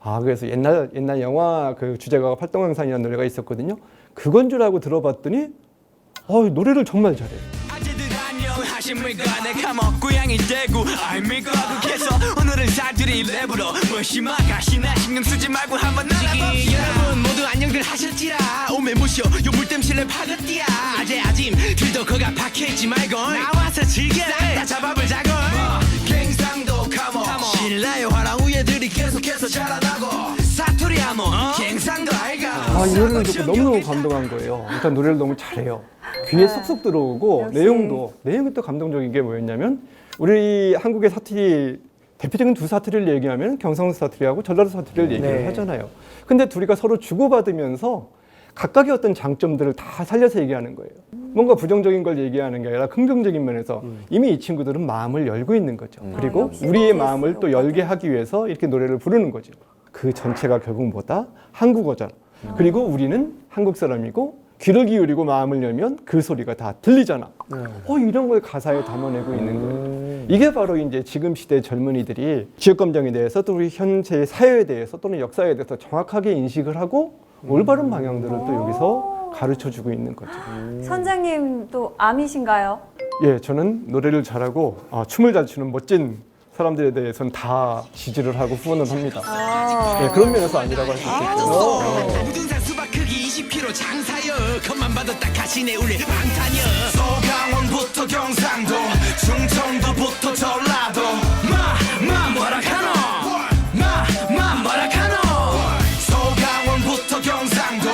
아 그래서 옛날 영화 그 주제가가 팔도강산이라는 노래가 있었거든요. 그건 줄 알고 들어봤더니 노래를 정말 잘해요. 아재들 안녕하십니까 내가 고향이 대구 아닙니까 국에서 오늘은 살들이 랩으로 무시마 가시나 신경 쓰지 말고 한번 날아봅시다 여러분 모두 안녕들 하셨지라 오메 무쇼 요물댐 실내 파긋띠야 아재 아짐 들도 거가 박혀있지 말고 나와서 즐겨라 다 잡아볼 자고 갱상도 카모 신라의 화랑 우예들이 계속해서 자라나고 사투리 하모 갱상도 알가 이 노래를 듣고 너무너무 감동한 거예요. 일단 노래를 너무 잘해요. 귀에 쏙쏙 들어오고 역시. 내용이 또 감동적인 게 뭐였냐면 우리 한국의 사투리 대표적인 두 사투리를 얘기하면 경상도 사투리하고 전라도 사투리를 얘기를 네. 하잖아요. 근데 둘이가 서로 주고받으면서 각각의 어떤 장점들을 다 살려서 얘기하는 거예요. 뭔가 부정적인 걸 얘기하는 게 아니라 긍정적인 면에서 이미 이 친구들은 마음을 열고 있는 거죠. 그리고 역시 우리의 BTS 마음을 또 열게 하기 위해서 이렇게 노래를 부르는 거죠. 그 전체가 결국 뭐다? 한국어잖아. 그리고 우리는 한국 사람이고 귀를 기울이고 마음을 열면 그 소리가 다 들리잖아. 이런 걸 가사에 담아내고 있는 거예요. 이게 바로 이제 지금 시대 젊은이들이 지역 감정에 대해서 또 우리 현재 사회에 대해서 또는 역사에 대해서 정확하게 인식을 하고 올바른 방향들을 또 여기서 가르쳐주고 있는 거죠. 선장님 또 암이신가요? 예, 저는 노래를 잘하고 춤을 잘 추는 멋진 사람들에 대해서는 다 지지를 하고 후원을 합니다. 예, 그런 면에서 아니라고 할 수 있겠죠. 무등산 수박 크기 20kg 장사여 겉만 봐도 딱 가시네 울리 방탄여 서강원부터 경상도 충청도부터 전라도 마 뭐라카노 마 뭐라카노 서강원부터 경상도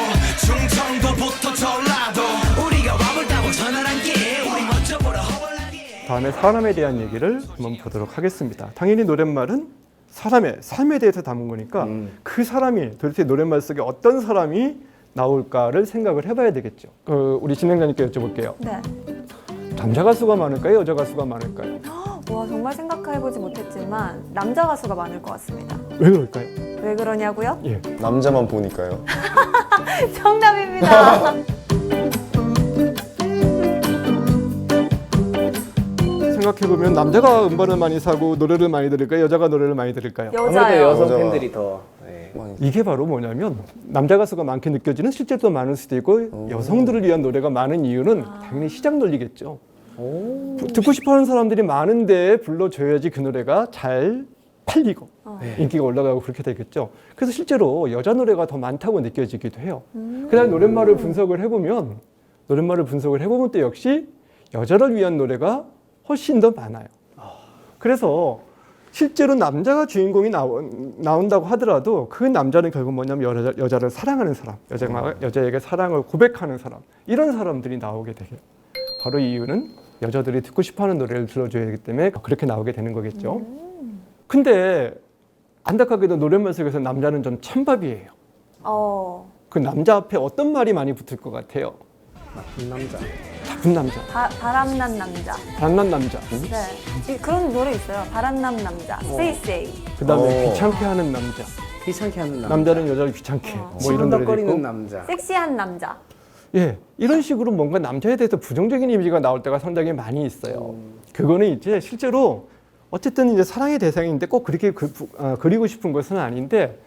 충청도부터 전라도 우리가 와볼다고 전화를 한게 우리 멋져 보러 허벌나게 다음에 사람에 대한 얘기를 한번 보도록 하겠습니다. 당연히 노랫말은 사람의 삶에 대해서 담은 거니까 그 사람이 도대체 노랫말 속에 어떤 사람이 나올까를 생각을 해봐야 되겠죠. 우리 진행자님께 여쭤볼게요. 네. 남자 가수가 많을까요? 여자 가수가 많을까요? 와 정말 생각해보지 못했지만 남자 가수가 많을 것 같습니다. 왜 그럴까요? 왜 그러냐고요? 예. 남자만 보니까요. 정답입니다. 생각해보면 남자가 음반을 많이 사고 노래를 많이 들을까요? 여자가 노래를 많이 들을까요? 아무래도 여자요. 여성 여자가. 팬들이 더 이게 바로 뭐냐면 남자 가수가 많게 느껴지는 실제로 많을 수도 있고 여성들을 위한 노래가 많은 이유는 당연히 시장 논리겠죠. 듣고 싶어하는 사람들이 많은데 불러줘야지 그 노래가 잘 팔리고 인기가 올라가고 그렇게 되겠죠. 그래서 실제로 여자 노래가 더 많다고 느껴지기도 해요. 그다음 노랫말을 분석을 해보면 또 역시 여자를 위한 노래가 훨씬 더 많아요. 그래서 실제로 남자가 주인공이 나온다고 하더라도 그 남자는 결국 뭐냐면 여자를 사랑하는 사람, 여자에게 사랑을 고백하는 사람, 이런 사람들이 나오게 되게. 바로 이유는 여자들이 듣고 싶어하는 노래를 들려줘야 하기 때문에 그렇게 나오게 되는 거겠죠. 근데 안타깝게도 노랫말 속에서 남자는 좀 찬밥이에요. 그 남자 앞에 어떤 말이 많이 붙을 것 같아요? 나쁜 남자. 나쁜 남자, 바람난 남자. 바람난 남자, 네. 그런 노래 있어요. 바람난 남자. Say say. 그 다음에 귀찮게 하는 남자, 귀찮게 하는 남자. 남자는 여자를 귀찮게 뭐 이런 노래도 시큰덕거리는 있고 남자. 섹시한 남자. 예, 이런 식으로 뭔가 남자에 대해서 부정적인 이미지가 나올 때가 상당히 많이 있어요. 그거는 이제 실제로 어쨌든 이제 사랑의 대상인데 꼭 그렇게 그리고 싶은 것은 아닌데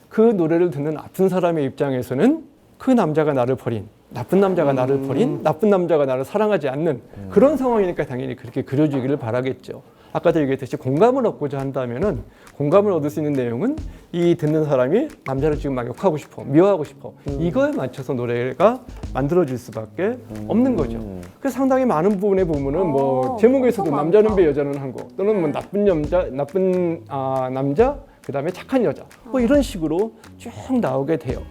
그 노래를 듣는 아픈 사람의 입장에서는 그 남자가 나를 버린, 나쁜 남자가 나를 버린, 나쁜 남자가 나를 사랑하지 않는 그런 상황이니까 당연히 그렇게 그려주기를 바라겠죠. 아까도 얘기했듯이 공감을 얻고자 한다면은 공감을 얻을 수 있는 내용은 이 듣는 사람이 남자를 지금 막 욕하고 싶어, 미워하고 싶어, 이거에 맞춰서 노래가 만들어질 수밖에 없는 거죠. 그래서 상당히 많은 부분에 보면은 뭐 제목에서도 엄청 남자는 많다. 배 여자는 한 거, 또는 뭐 나쁜 남자, 그 다음에 착한 여자, 뭐 이런 식으로 쭉 나오게 돼요.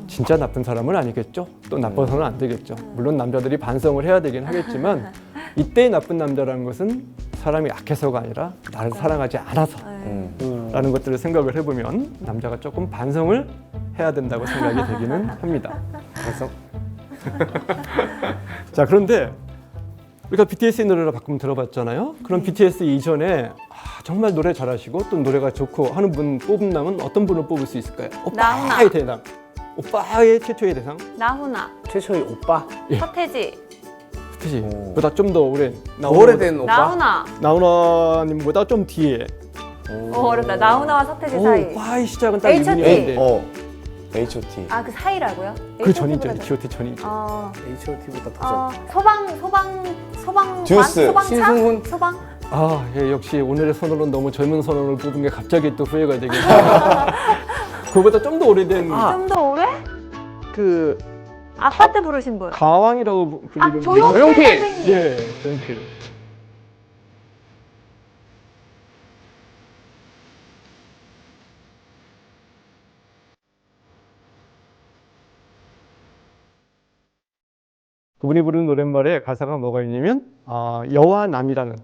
진짜 나쁜 사람은 아니겠죠. 또 나빠서는 안 되겠죠. 물론 남자들이 반성을 해야 되긴 하겠지만 이때 나쁜 남자라는 것은 사람이 악해서가 아니라 나를 사랑하지 않아서 라는 것들을 생각을 해보면 남자가 조금 반성을 해야 된다고 생각이 되기는 합니다. 반성. 자, 그런데 우리가 BTS의 노래를 가끔 들어봤잖아요. 그럼 BTS 이전에 정말 노래 잘하시고 또 노래가 좋고 하는 분 뽑는다면 어떤 분을 뽑을 수 있을까요? 나훈아. 오빠의 대상. 오빠의 최초의 대상. 나훈아, 최초의 오빠. 서태지, 그치? 보다 좀 더 오랜. 오래된 오빠. 나훈아. 나훈아님보다 좀 뒤에. 어렵다. 나훈아와 서태지 사이. 오빠의 시작은 딱 H.O.T. 이분이었는데. H.O.T. 아, 그 사이라고요? 그 전이죠. H.O.T. H.O.T. 전이죠. H.O.T.보다 더 전. 소방 듀스. 소방차? 신승훈. 소방? 예, 역시 오늘의 선호는 너무 젊은 선호를 뽑은 게 갑자기 또 후회가 되겠네요. 그거보다 좀 더 오래된 좀 더 오래? 그 아빠 때 부르신 분. 가왕이라고 불리는 조용필. 예, 조용필. 그분이 부르는 노랫말에 가사가 뭐가 있냐면 여와 남이라는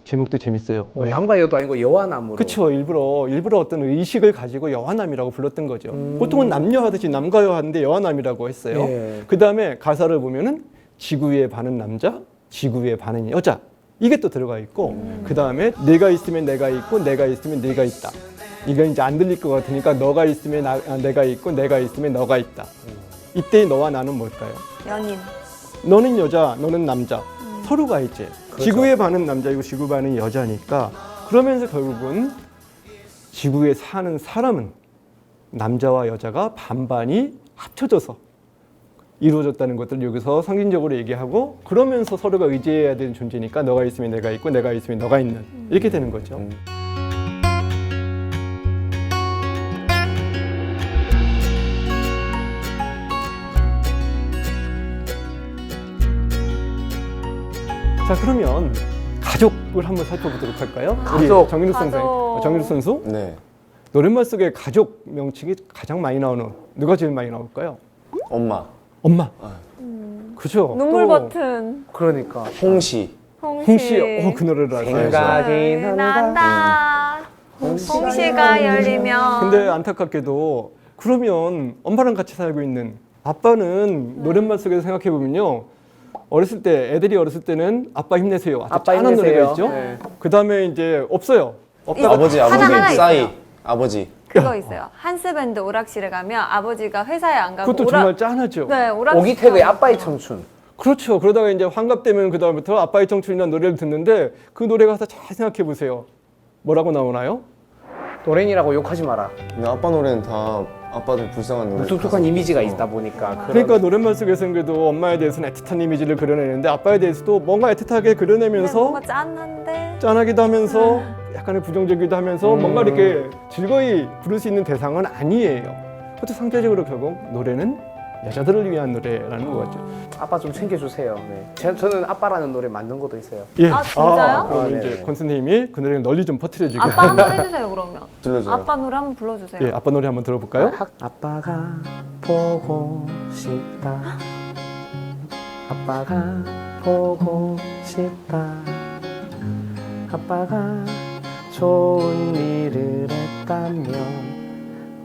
제목도 재밌어요. 양과 여도 아니고 여와남으로. 그렇죠. 일부러 어떤 의식을 가지고 여와남이라고 불렀던 거죠. 보통은 남녀 하듯이 남과 여 하는데 여와남이라고 했어요. 예. 그 다음에 가사를 보면은 지구에 반은 남자, 지구에 반은 여자. 이게 또 들어가 있고, 그 다음에 내가 있으면 내가 있고, 내가 있으면 네가 있다. 이건 이제 안 들릴 것 같으니까 너가 있으면 내가 있고, 내가 있으면 너가 있다. 이때 너와 나는 뭘까요? 연인. 너는 여자, 너는 남자. 서로가 이제 지구에 반은 남자이고 지구 반은 여자니까 그러면서 결국은 지구에 사는 사람은 남자와 여자가 반반이 합쳐져서 이루어졌다는 것들을 여기서 상징적으로 얘기하고 그러면서 서로가 의지해야 되는 존재니까 너가 있으면 내가 있고 내가 있으면 너가 있는 이렇게 되는 거죠. 자, 그러면 가족을 한번 살펴보도록 할까요? 가족. 우리 정윤우 선생, 가족. 정윤우 선수 네. 노랫말 속에 가족 명칭이 가장 많이 나오는 누가 제일 많이 나올까요? 엄마. 엄마. 그죠? 눈물 또 버튼. 그러니까 홍시. 홍씨, 그 노래를 알아요. 생각이 난다. 홍시가 열리면. 근데 안타깝게도 그러면 엄마랑 같이 살고 있는 아빠는 노랫말 속에서 생각해 보면요. 어렸을 때 애들이 어렸을 때는 아빠 힘내세요. 아주 아빠 짠한 힘내세요. 노래가 있죠. 네. 그 다음에 이제 없어요. 없다가 아버지, 하나 싸이. 있어요. 아버지. 그거 있어요. 한스밴드 오락실에 가면 아버지가 회사에 안 가고 그것도 정말 짠하죠. 네, 오락실. 오기태그의 아빠의 청춘. 그렇죠. 그러다가 이제 환갑되면 그 다음부터 아빠의 청춘이라는 노래를 듣는데 그 노래 가사 잘 생각해 보세요. 뭐라고 나오나요? 도랭이라고 욕하지 마라. 근데 아빠 노래는 다 아빠들 불쌍한 노래. 무뚝뚝한 이미지가 있다 보니까. 그러니까 노랫말 속에서는 그래도 엄마에 대해서는 애틋한 이미지를 그려내는데 아빠에 대해서도 뭔가 애틋하게 그려내면서 뭔가 짠한데. 짠하기도 하면서 약간의 부정적이기도 하면서 뭔가 이렇게 즐거이 부를 수 있는 대상은 아니에요. 그것도 상대적으로 결국 노래는 여자들을 위한 노래라는 거죠. 아빠 좀 챙겨주세요. 네. 저는 아빠라는 노래 만든 것도 있어요. 예. 아, 진짜요? 그럼 아, 이제 네네. 권 선생님이 그 노래를 널리 좀 퍼뜨려주게. 아빠 한번 해주세요, 그러면. 들려줘요. 아빠 노래 한번 불러주세요. 예, 아빠 노래 한번 들어볼까요? 아빠가 보고 싶다. 아빠가 보고 싶다. 아빠가 좋은 일을 했다면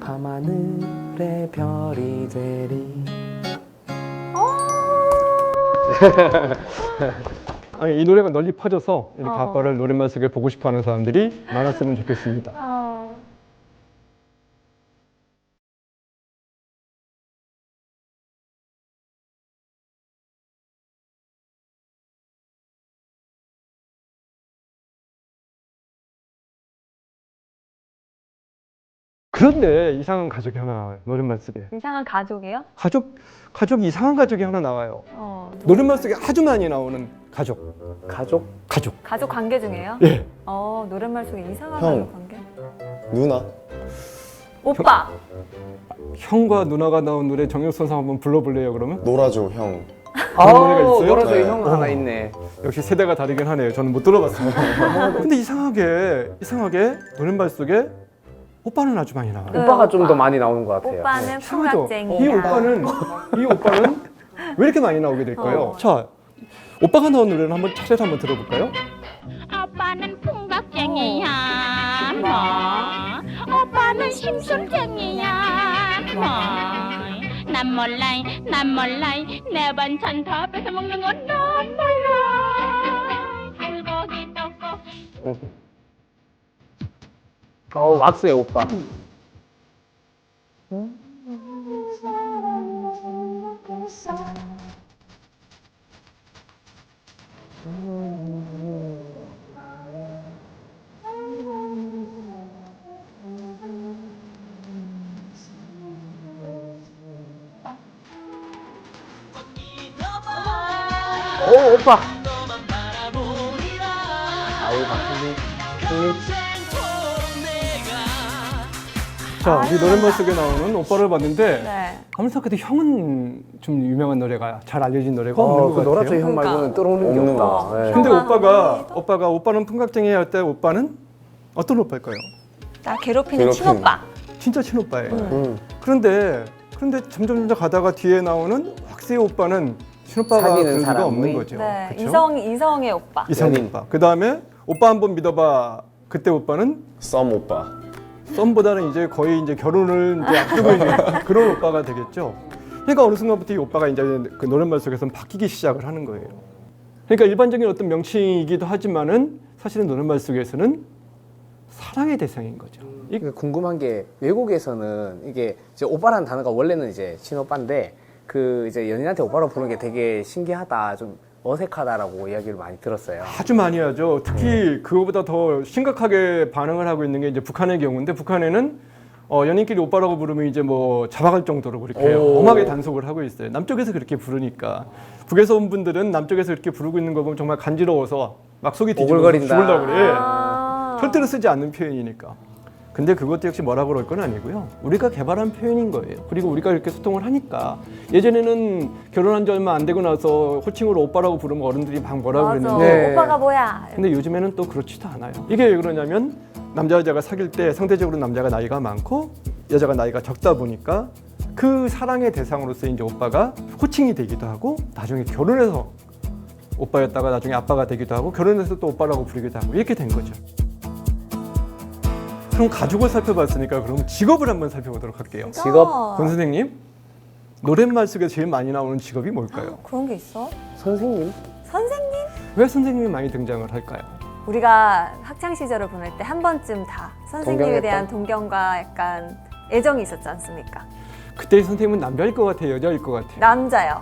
밤하늘의 별이 되리. 아니, 이 노래가 널리 퍼져서 이렇게 아빠를 노랫말 속에 보고 싶어하는 사람들이 많았으면 좋겠습니다. 그런데 이상한 가족이 하나 나와요. 노랫말 속에. 이상한 가족이요? 가족 이상한 가족이 하나 나와요. 노랫말 속에 아주 많이 나오는 가족. 가족? 가족 관계 중에요? 예. 노랫말 속에 이상한 형. 가족 관계? 누나. 오빠. 형과 누나가 나온 노래 정혁 선수 한번 불러볼래요, 그러면? 놀아줘, 형. 그런 노래가 있어요? 놀아줘요 네. 형 하나 있네. 역시 세대가 다르긴 하네요. 저는 못 들어봤습니다. 근데 이상하게 노랫말 속에 오빠는 아주 많이 나와요. 네, 오빠가 좀 오빠. 더 많이 나오는 것 같아요. 오빠는 이상하죠? 풍각쟁이야. 이 오빠는 왜 이렇게 많이 나오게 될까요? 자, 오빠가 나온 노래를 한번 차례로 한번 들어볼까요? 오빠는 풍각쟁이야 뭐 오빠는 심술쟁이야 뭐 난 몰라이 난 몰라이 내 반찬 다 뺏어 먹는 건 난 몰라 불고기 떡볶이 왁스의 오빠. 오, 오빠. 아유, 박수님. 자, 우리 노랫말 속에 나오는 오빠를 봤는데 네. 아무리 생각해도 형은 좀 유명한 노래가 잘 알려진 노래가 없는 것 그 같아요. 노랗죠 형 말고는 떠오르는 게 없는 없다. 거. 네. 근데 오빠가 오빠는 풍각쟁이 할 때 오빠는 어떤 오빠일까요? 나 괴롭히는 괴롭히는. 친오빠. 진짜 친오빠예요. 그런데 점점 가다가 뒤에 나오는 왁스의 오빠는 친오빠가 사귀는 그럴 리가 사람이. 없는 거죠. 네, 그렇죠? 이성의 오빠. 이성 연인. 오빠. 그 다음에 오빠 한번 믿어봐. 그때 오빠는 썸 오빠. 썸보다는 이제 거의 이제 결혼을 이제 앞두고 있는 그런 오빠가 되겠죠. 그러니까 어느 순간부터 이 오빠가 이제 그 노랫말 속에서는 바뀌기 시작을 하는 거예요. 그러니까 일반적인 어떤 명칭이기도 하지만은 사실은 노랫말 속에서는 사랑의 대상인 거죠. 이게 궁금한 게 외국에서는 이게 이제 오빠라는 단어가 원래는 이제 친오빠인데 그 이제 연인한테 오빠로 부르는 게 되게 신기하다, 좀 어색하다라고 이야기를 많이 들었어요. 아주 많이 하죠. 특히 그거보다 더 심각하게 반응을 하고 있는 게 이제 북한의 경우인데 북한에는 연인끼리 오빠라고 부르면 이제 뭐 잡아갈 정도로 그렇게 오. 엄하게 단속을 하고 있어요. 남쪽에서 그렇게 부르니까 북에서 온 분들은 남쪽에서 이렇게 부르고 있는 거 보면 정말 간지러워서 막 속이 뒤집어서 오글거린다. 죽으려고 그래. 아. 절대로 쓰지 않는 표현이니까. 근데 그것도 역시 뭐라 그럴 건 아니고요. 우리가 개발한 표현인 거예요. 그리고 우리가 이렇게 소통을 하니까 예전에는 결혼한 지 얼마 안 되고 나서 호칭으로 오빠라고 부르면 어른들이 막 뭐라 맞아. 그랬는데 네. 오빠가 뭐야? 근데 요즘에는 또 그렇지도 않아요. 이게 왜 그러냐면 남자 여자가 사귈 때 상대적으로 남자가 나이가 많고 여자가 나이가 적다 보니까 그 사랑의 대상으로서 이제 오빠가 호칭이 되기도 하고 나중에 결혼해서 오빠였다가 나중에 아빠가 되기도 하고 결혼해서 또 오빠라고 부르기도 하고 이렇게 된 거죠. 그럼 가족을 살펴봤으니까 그럼 직업을 한번 살펴보도록 할게요. 직업? 권 선생님, 노랫말 속에 제일 많이 나오는 직업이 뭘까요? 그런 게 있어? 선생님? 선생님? 왜 선생님이 많이 등장을 할까요? 우리가 학창 시절을 보낼 때 한 번쯤 다 선생님에 동경했다? 대한 동경과 약간 애정이 있었지 않습니까? 그때 선생님은 남자일 것 같아요, 여자일 것 같아요? 남자요.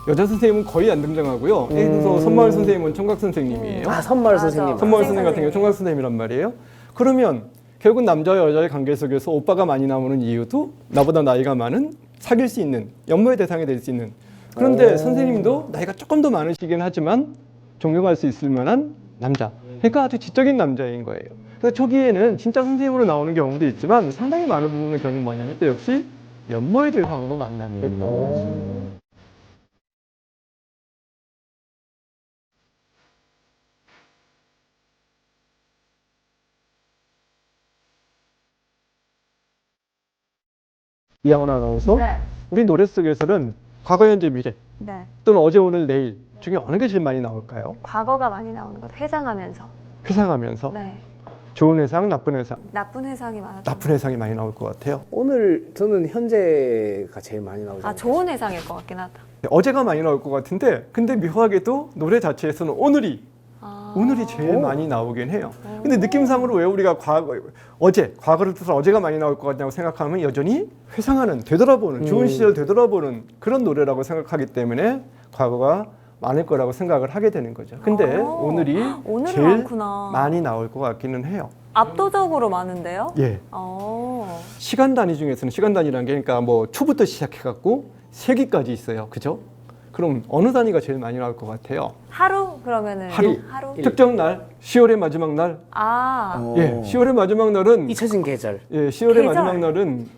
여자 선생님은 거의 안 등장하고요. 예를 들어서 선마을 선생님은 총각 선생님이에요. 아, 선마을 맞아. 선생님. 선마을 선생님. 선생님 같은 경우 총각 선생님이란 말이에요. 그러면 결국 남자와 여자의 관계 속에서 오빠가 많이 나오는 이유도 나보다 나이가 많은 사귈 수 있는 연모의 대상이 될 수 있는 그런데 선생님도 나이가 조금 더 많으시긴 하지만 존경할 수 있을 만한 남자. 그러니까 아주 지적인 남자인 거예요. 그래서 초기에는 진짜 선생님으로 나오는 경우도 있지만 상당히 많은 부분의 경우는 뭐냐면 또 역시 연모의 대상으로 만나는 거예요. 이양원 아나운서, 네. 우리 노래 속에서는 과거, 현재, 미래 네. 또는 어제, 오늘, 내일 중에 어느 게 제일 많이 나올까요? 과거가 많이 나오는 것. 회상하면서. 회상하면서 네. 좋은 회상, 나쁜 회상, 나쁜 회상이 많았죠. 나쁜 회상이 많이 나올 것 같아요. 오늘 저는 현재가 제일 많이 나오죠. 아, 좋은 회상일 것 같긴 하다. 어제가 많이 나올 것 같은데 근데 묘하게도 노래 자체에서는 오늘이 제일 많이 나오긴 해요. 근데 느낌상으로 왜 우리가 과거를 뜻해서 어제가 많이 나올 것 같냐고 생각하면 여전히 회상하는, 되돌아보는, 좋은 시절 되돌아보는 그런 노래라고 생각하기 때문에 과거가 많을 거라고 생각을 하게 되는 거죠. 근데 오늘이 오늘은 제일 많구나. 많이 나올 것 같기는 해요. 압도적으로 많은데요? 예. 시간 단위 중에서는 시간 단위라는 게 그러니까 뭐 초부터 시작해갖고 세기까지 있어요. 그죠? 그럼 어느 단위가 제일 많이 나올 것 같아요? 하루? 그러면은 하루. 하루? 특정 날, 10월의 마지막 날. 아, 예, 10월의 마지막 날은 잊혀진 계절. 예, 10월의 계절. 마지막 날은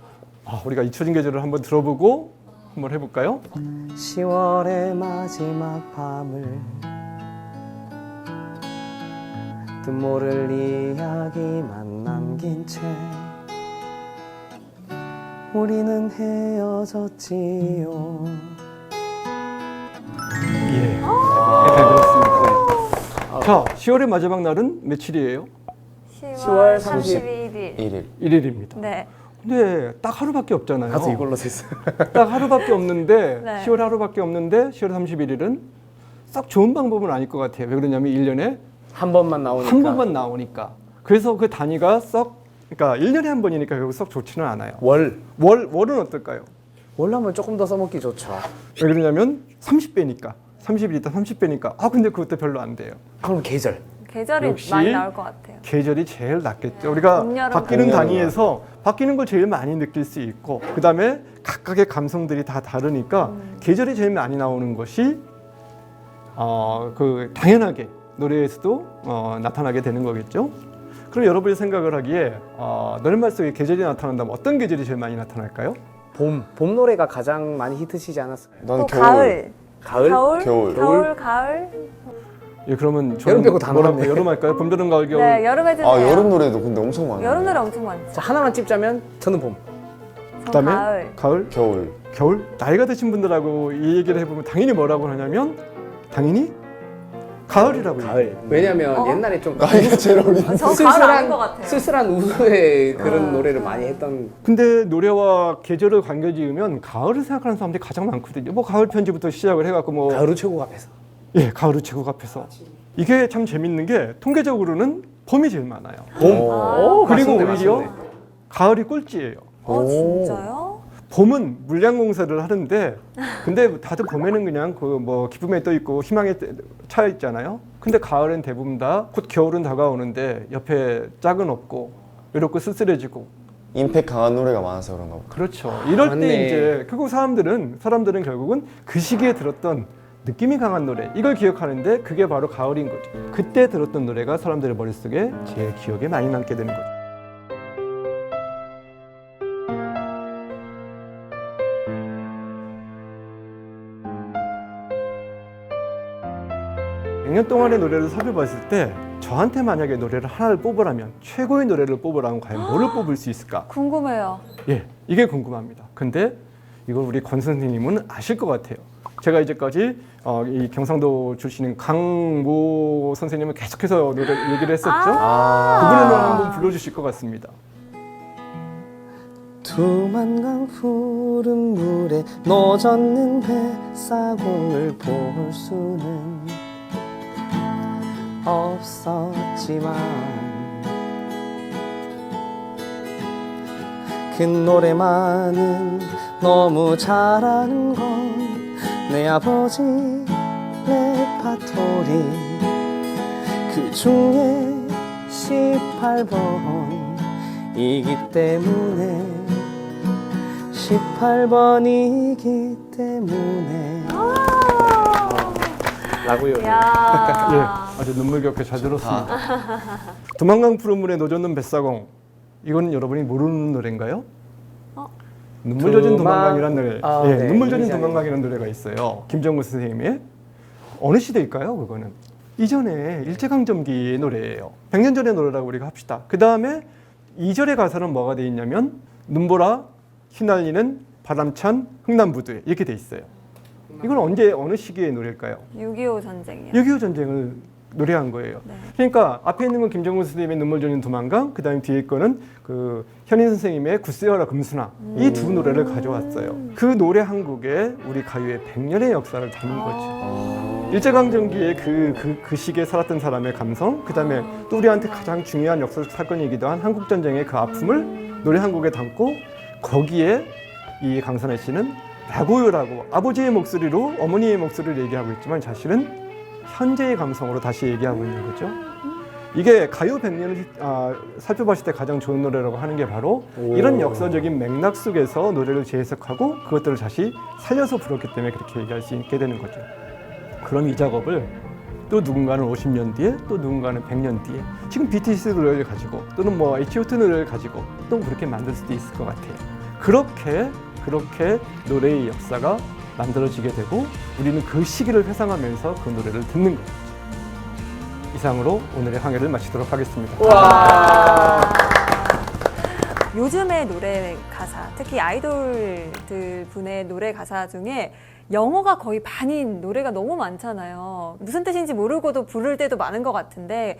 우리가 잊혀진 계절을 한번 들어보고 한번 해볼까요? 10월의 마지막 밤을 뜻 모를 이야기만 남긴 채 우리는 헤어졌지요. 예, 잘 들었습니다. 자, 10월의 마지막 날은 며칠이에요? 10월 30일. 31일. 1일. 1일입니다. 네. 근데 딱 하루밖에 없잖아요. 가서 이걸로 됐어요. 딱 하루밖에 없는데 네. 10월 하루밖에 없는데 10월 31일은 썩 좋은 방법은 아닐 것 같아요. 왜 그러냐면 1년에 한 번만 나오니까. 한 번만 나오니까. 그래서 그 단위가 그러니까 1년에 한 번이니까 결국 썩 좋지는 않아요. 월은 어떨까요? 월 하면 조금 더 써먹기 좋죠. 왜 그러냐면 30배니까. 30일 있다 30배니까. 근데 그것도 별로 안 돼요. 그럼 계절. 계절이 역시 많이 나올 것 같아요. 계절이 제일 낫겠죠. 우리가 봄, 여름, 바뀌는 가을. 단위에서 바뀌는 걸 제일 많이 느낄 수 있고 그다음에 각각의 감성들이 다 다르니까 계절이 제일 많이 나오는 것이 당연하게 노래에서도 나타나게 되는 거겠죠. 그럼 여러분이 생각을 하기에 노랫말 속에 계절이 나타난다면 어떤 계절이 제일 많이 나타날까요? 봄 노래가 가장 많이 히트치지 않았어요? 난 또 겨울. 가을. 가을? 겨울. 가을. 예, 그러면 여름 빼고 다 뭐라 나왔네. 여름 할까요? 봄, 여름, 가을, 겨울. 네, 여름에 주세요. 여름 노래도 근데 엄청 많아요. 여름 노래 엄청 많죠. 자, 하나만 찝자면 저는 봄. 전 그다음에 가을. 겨울. 나이가 드신 분들하고 이 얘기를 해보면 당연히 뭐라고 하냐면 당연히 가을이라고 가을. 얘기해요. 왜냐면 옛날에 좀 나이가 제일 어린. 저 가을 아닌 것 같아요. 쓸쓸한 우수의 그런 노래를 많이 했던. 근데 노래와 계절을 관계지으면 가을을 생각하는 사람들이 가장 많거든요. 뭐 가을 편지부터 시작을 해갖고 뭐 가을우 최고 앞에서. 예, 가을을 제국 앞에서 이게 참 재밌는 게 통계적으로는 봄이 제일 많아요. 봄. 그리고 맞습네, 오히려 맞습네. 가을이 꼴찌예요. 진짜요? 봄은 물량 공사를 하는데 근데 다들 봄에는 그냥 그 뭐 기쁨에 떠 있고 희망에 차 있잖아요. 근데 가을엔 대부분 다 곧 겨울은 다가오는데 옆에 짝은 없고 외롭고 쓸쓸해지고 임팩 강한 노래가 많아서 그런가 보다. 그렇죠. 이럴 맞네. 때 이제 결국 사람들은 결국은 그 시기에 들었던 느낌이 강한 노래 이걸 기억하는데 그게 바로 가을인 거죠. 그때 들었던 노래가 사람들의 머릿속에 제일 기억에 많이 남게 되는 거죠. 몇 년 동안의 노래를 살펴봤을 때 저한테 만약에 노래를 하나를 뽑으라면 최고의 노래를 뽑으라면 과연 뭐를 뽑을 수 있을까? 궁금해요. 예, 이게 궁금합니다. 근데 이걸 우리 권 선생님은 아실 것 같아요. 제가 이제까지 이 경상도 출신인 강모 선생님은 계속해서 노래 얘기를 했었죠. 그분의 노래 한번 불러주실 것 같습니다. 두만강 푸른 물에 노젓는 뱃사공을 볼 수는 없었지만 그 노래만은 너무 잘하는 건 내 아버지 레파토리 그 중에 18번이기 때문에 18번이기 때문에 라고요. 예, 야. 아주 눈물겹게 잘 들었습니다. 두만강 푸른 물에 노젓는 뱃사공 이건 여러분이 모르는 노래인가요? 눈물 젖은 두만강이라는 노래. 예, 네. 눈물 젖은 인상이- 두만강이라는 노래가 있어요. 김정우 선생님의 어느 시대일까요? 그거는 이전에 일제강점기의 노래예요. 100년 전의 노래라고 우리가 합시다. 그 다음에 2절의 가사는 뭐가 돼 있냐면 눈보라 휘날리는 바람찬 흥남부두에 이렇게 돼 있어요. 이건 언제 어느 시기의 노래일까요? 6.25 전쟁이요. 6.25 전쟁을 노래한 거예요. 네. 그러니까 앞에 있는 건 김정우 선생님의 눈물 젖는 두만강, 그 다음에 뒤에 거는 그 현인 선생님의 굳세어라 금수나 이 두 노래를 가져왔어요. 그 노래 한 곡에 우리 가요의 100년의 역사를 담은 거죠. 일제강점기에 그 시기에 살았던 사람의 감성, 그 다음에 또 우리한테 가장 중요한 역사적 사건이기도 한 한국전쟁의 그 아픔을 노래 한 곡에 담고 거기에 이 강산혜 씨는 라고요라고 아버지의 목소리로 어머니의 목소리를 얘기하고 있지만 사실은 현재의 감성으로 다시 얘기하고 있는 거죠. 이게 가요 100년을 살펴봤을 때 가장 좋은 노래라고 하는 게 바로 이런 역사적인 맥락 속에서 노래를 재해석하고 그것들을 다시 살려서 불렀기 때문에 그렇게 얘기할 수 있게 되는 거죠. 그럼 이 작업을 또 누군가는 50년 뒤에 또 누군가는 100년 뒤에 지금 BTS 노래를 가지고 또는 뭐 H.O.T 노래를 가지고 또 그렇게 만들 수도 있을 것 같아요. 그렇게 노래의 역사가 만들어지게 되고 우리는 그 시기를 회상하면서 그 노래를 듣는 거죠. 이상으로 오늘의 강의를 마치도록 하겠습니다. 요즘의 노래 가사, 특히 아이돌들 분의 노래 가사 중에 영어가 거의 반인 노래가 너무 많잖아요. 무슨 뜻인지 모르고도 부를 때도 많은 것 같은데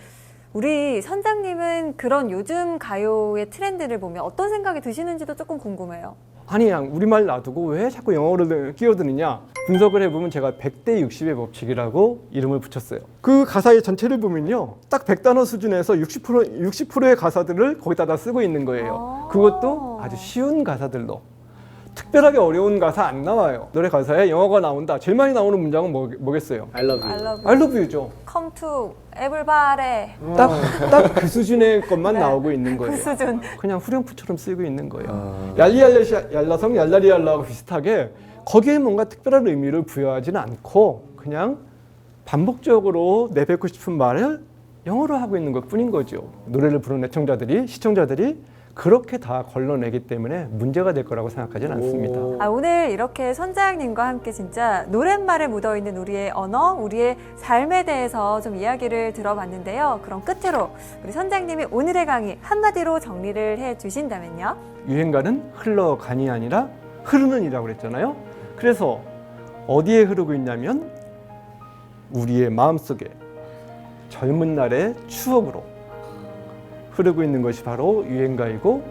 우리 선장님은 그런 요즘 가요의 트렌드를 보면 어떤 생각이 드시는지도 조금 궁금해요. 아니 그냥 우리말 놔두고 왜 자꾸 영어를 끼어드느냐 분석을 해보면 제가 100대 60의 법칙이라고 이름을 붙였어요. 그 가사의 전체를 보면요 딱 100단어 수준에서 60%의 가사들을 거기다 다 쓰고 있는 거예요. 그것도 아주 쉬운 가사들로. 특별하게 어려운 가사 안 나와요. 노래 가사에 영어가 나온다. 제일 많이 나오는 문장은 뭐겠어요? I love you. I love you. I love you죠. Come to everybody. 딱 그 수준의 것만 네. 나오고 있는 거예요. 그 수준. 그냥 후렴구처럼 쓰고 있는 거예요. 얄리얄라성 얄라리얄라하고 비슷하게 거기에 뭔가 특별한 의미를 부여하지는 않고 그냥 반복적으로 내뱉고 싶은 말을 영어로 하고 있는 것 뿐인 거죠. 노래를 부르는 애청자들이 시청자들이 그렇게 다 걸러내기 때문에 문제가 될 거라고 생각하지는 않습니다. 오늘 이렇게 선장님과 함께 진짜 노랫말에 묻어있는 우리의 언어, 우리의 삶에 대해서 좀 이야기를 들어봤는데요. 그럼 끝으로 우리 선장님이 오늘의 강의 한마디로 정리를 해주신다면요. 유행가는 흘러간이 아니라 흐르는 이라고 그랬잖아요. 그래서 어디에 흐르고 있냐면 우리의 마음속에 젊은 날의 추억으로 흐르고 있는 것이 바로 유행가이고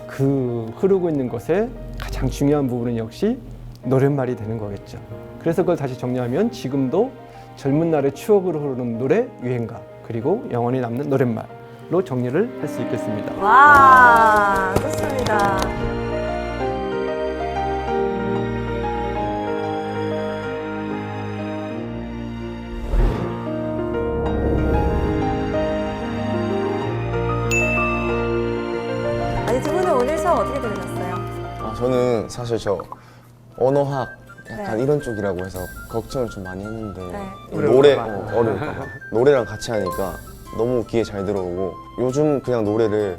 그 흐르고 있는 것의 가장 중요한 부분은 역시 노랫말이 되는 거겠죠. 그래서 그걸 다시 정리하면 지금도 젊은 날의 추억으로 흐르는 노래 유행가 그리고 영원히 남는 노랫말로 정리를 할 수 있겠습니다. 와, 좋습니다. 아니, 두 분은 오늘 수업 어떻게 들으셨어요? 저는 사실 저 언어학 약간 네. 이런 쪽이라고 해서 걱정을 좀 많이 했는데 네. 노래 어려울까 봐 노래랑 같이 하니까 너무 귀에 잘 들어오고 요즘 그냥 노래를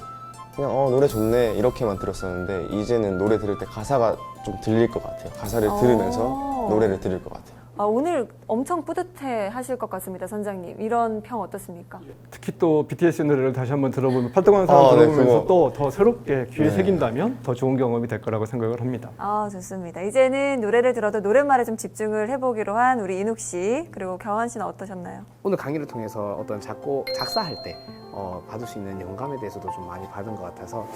그냥 노래 좋네 이렇게만 들었었는데 이제는 노래 들을 때 가사가 좀 들릴 것 같아요. 가사를 들으면서 노래를 들을 것 같아요. 오늘 엄청 뿌듯해 하실 것 같습니다, 선장님. 이런 평 어떻습니까? 특히 또 BTS 노래를 다시 한번 들어보면 활동하는 사람 네, 들어보면서 그거. 또 더 새롭게 귀에 네. 새긴다면 더 좋은 경험이 될 거라고 생각을 합니다. 좋습니다. 이제는 노래를 들어도 노랫말에 좀 집중을 해보기로 한 우리 인욱 씨, 그리고 경환 씨는 어떠셨나요? 오늘 강의를 통해서 어떤 작사할 때 받을 수 있는 영감에 대해서도 좀 많이 받은 것 같아서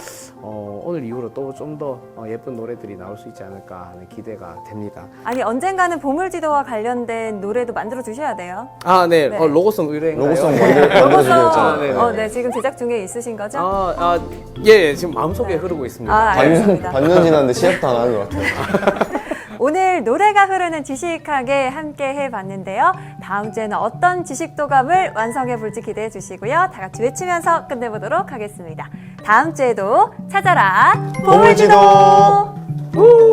오늘 이후로 또 좀 더 예쁜 노래들이 나올 수 있지 않을까 하는 기대가 됩니다. 아니, 언젠가는 보물지도와 관련된 노래도 만들어 주셔야 돼요. 네. 네. 로고송 의뢰인가요? 로고송 로고송, 만들어주기로 했잖아요. 네. 네, 지금 제작 중에 있으신 거죠? 예, 지금 마음속에 흐르고 있습니다. 알겠습니다. 반년 지났는데 시작도 안 하는 것 같아요. 오늘 노래가 흐르는 지식하게 함께 해봤는데요. 다음 주에는 어떤 지식도감을 완성해 볼지 기대해 주시고요. 다 같이 외치면서 끝내보도록 하겠습니다. 다음 주에도 찾아라 보물지도! 보물지도!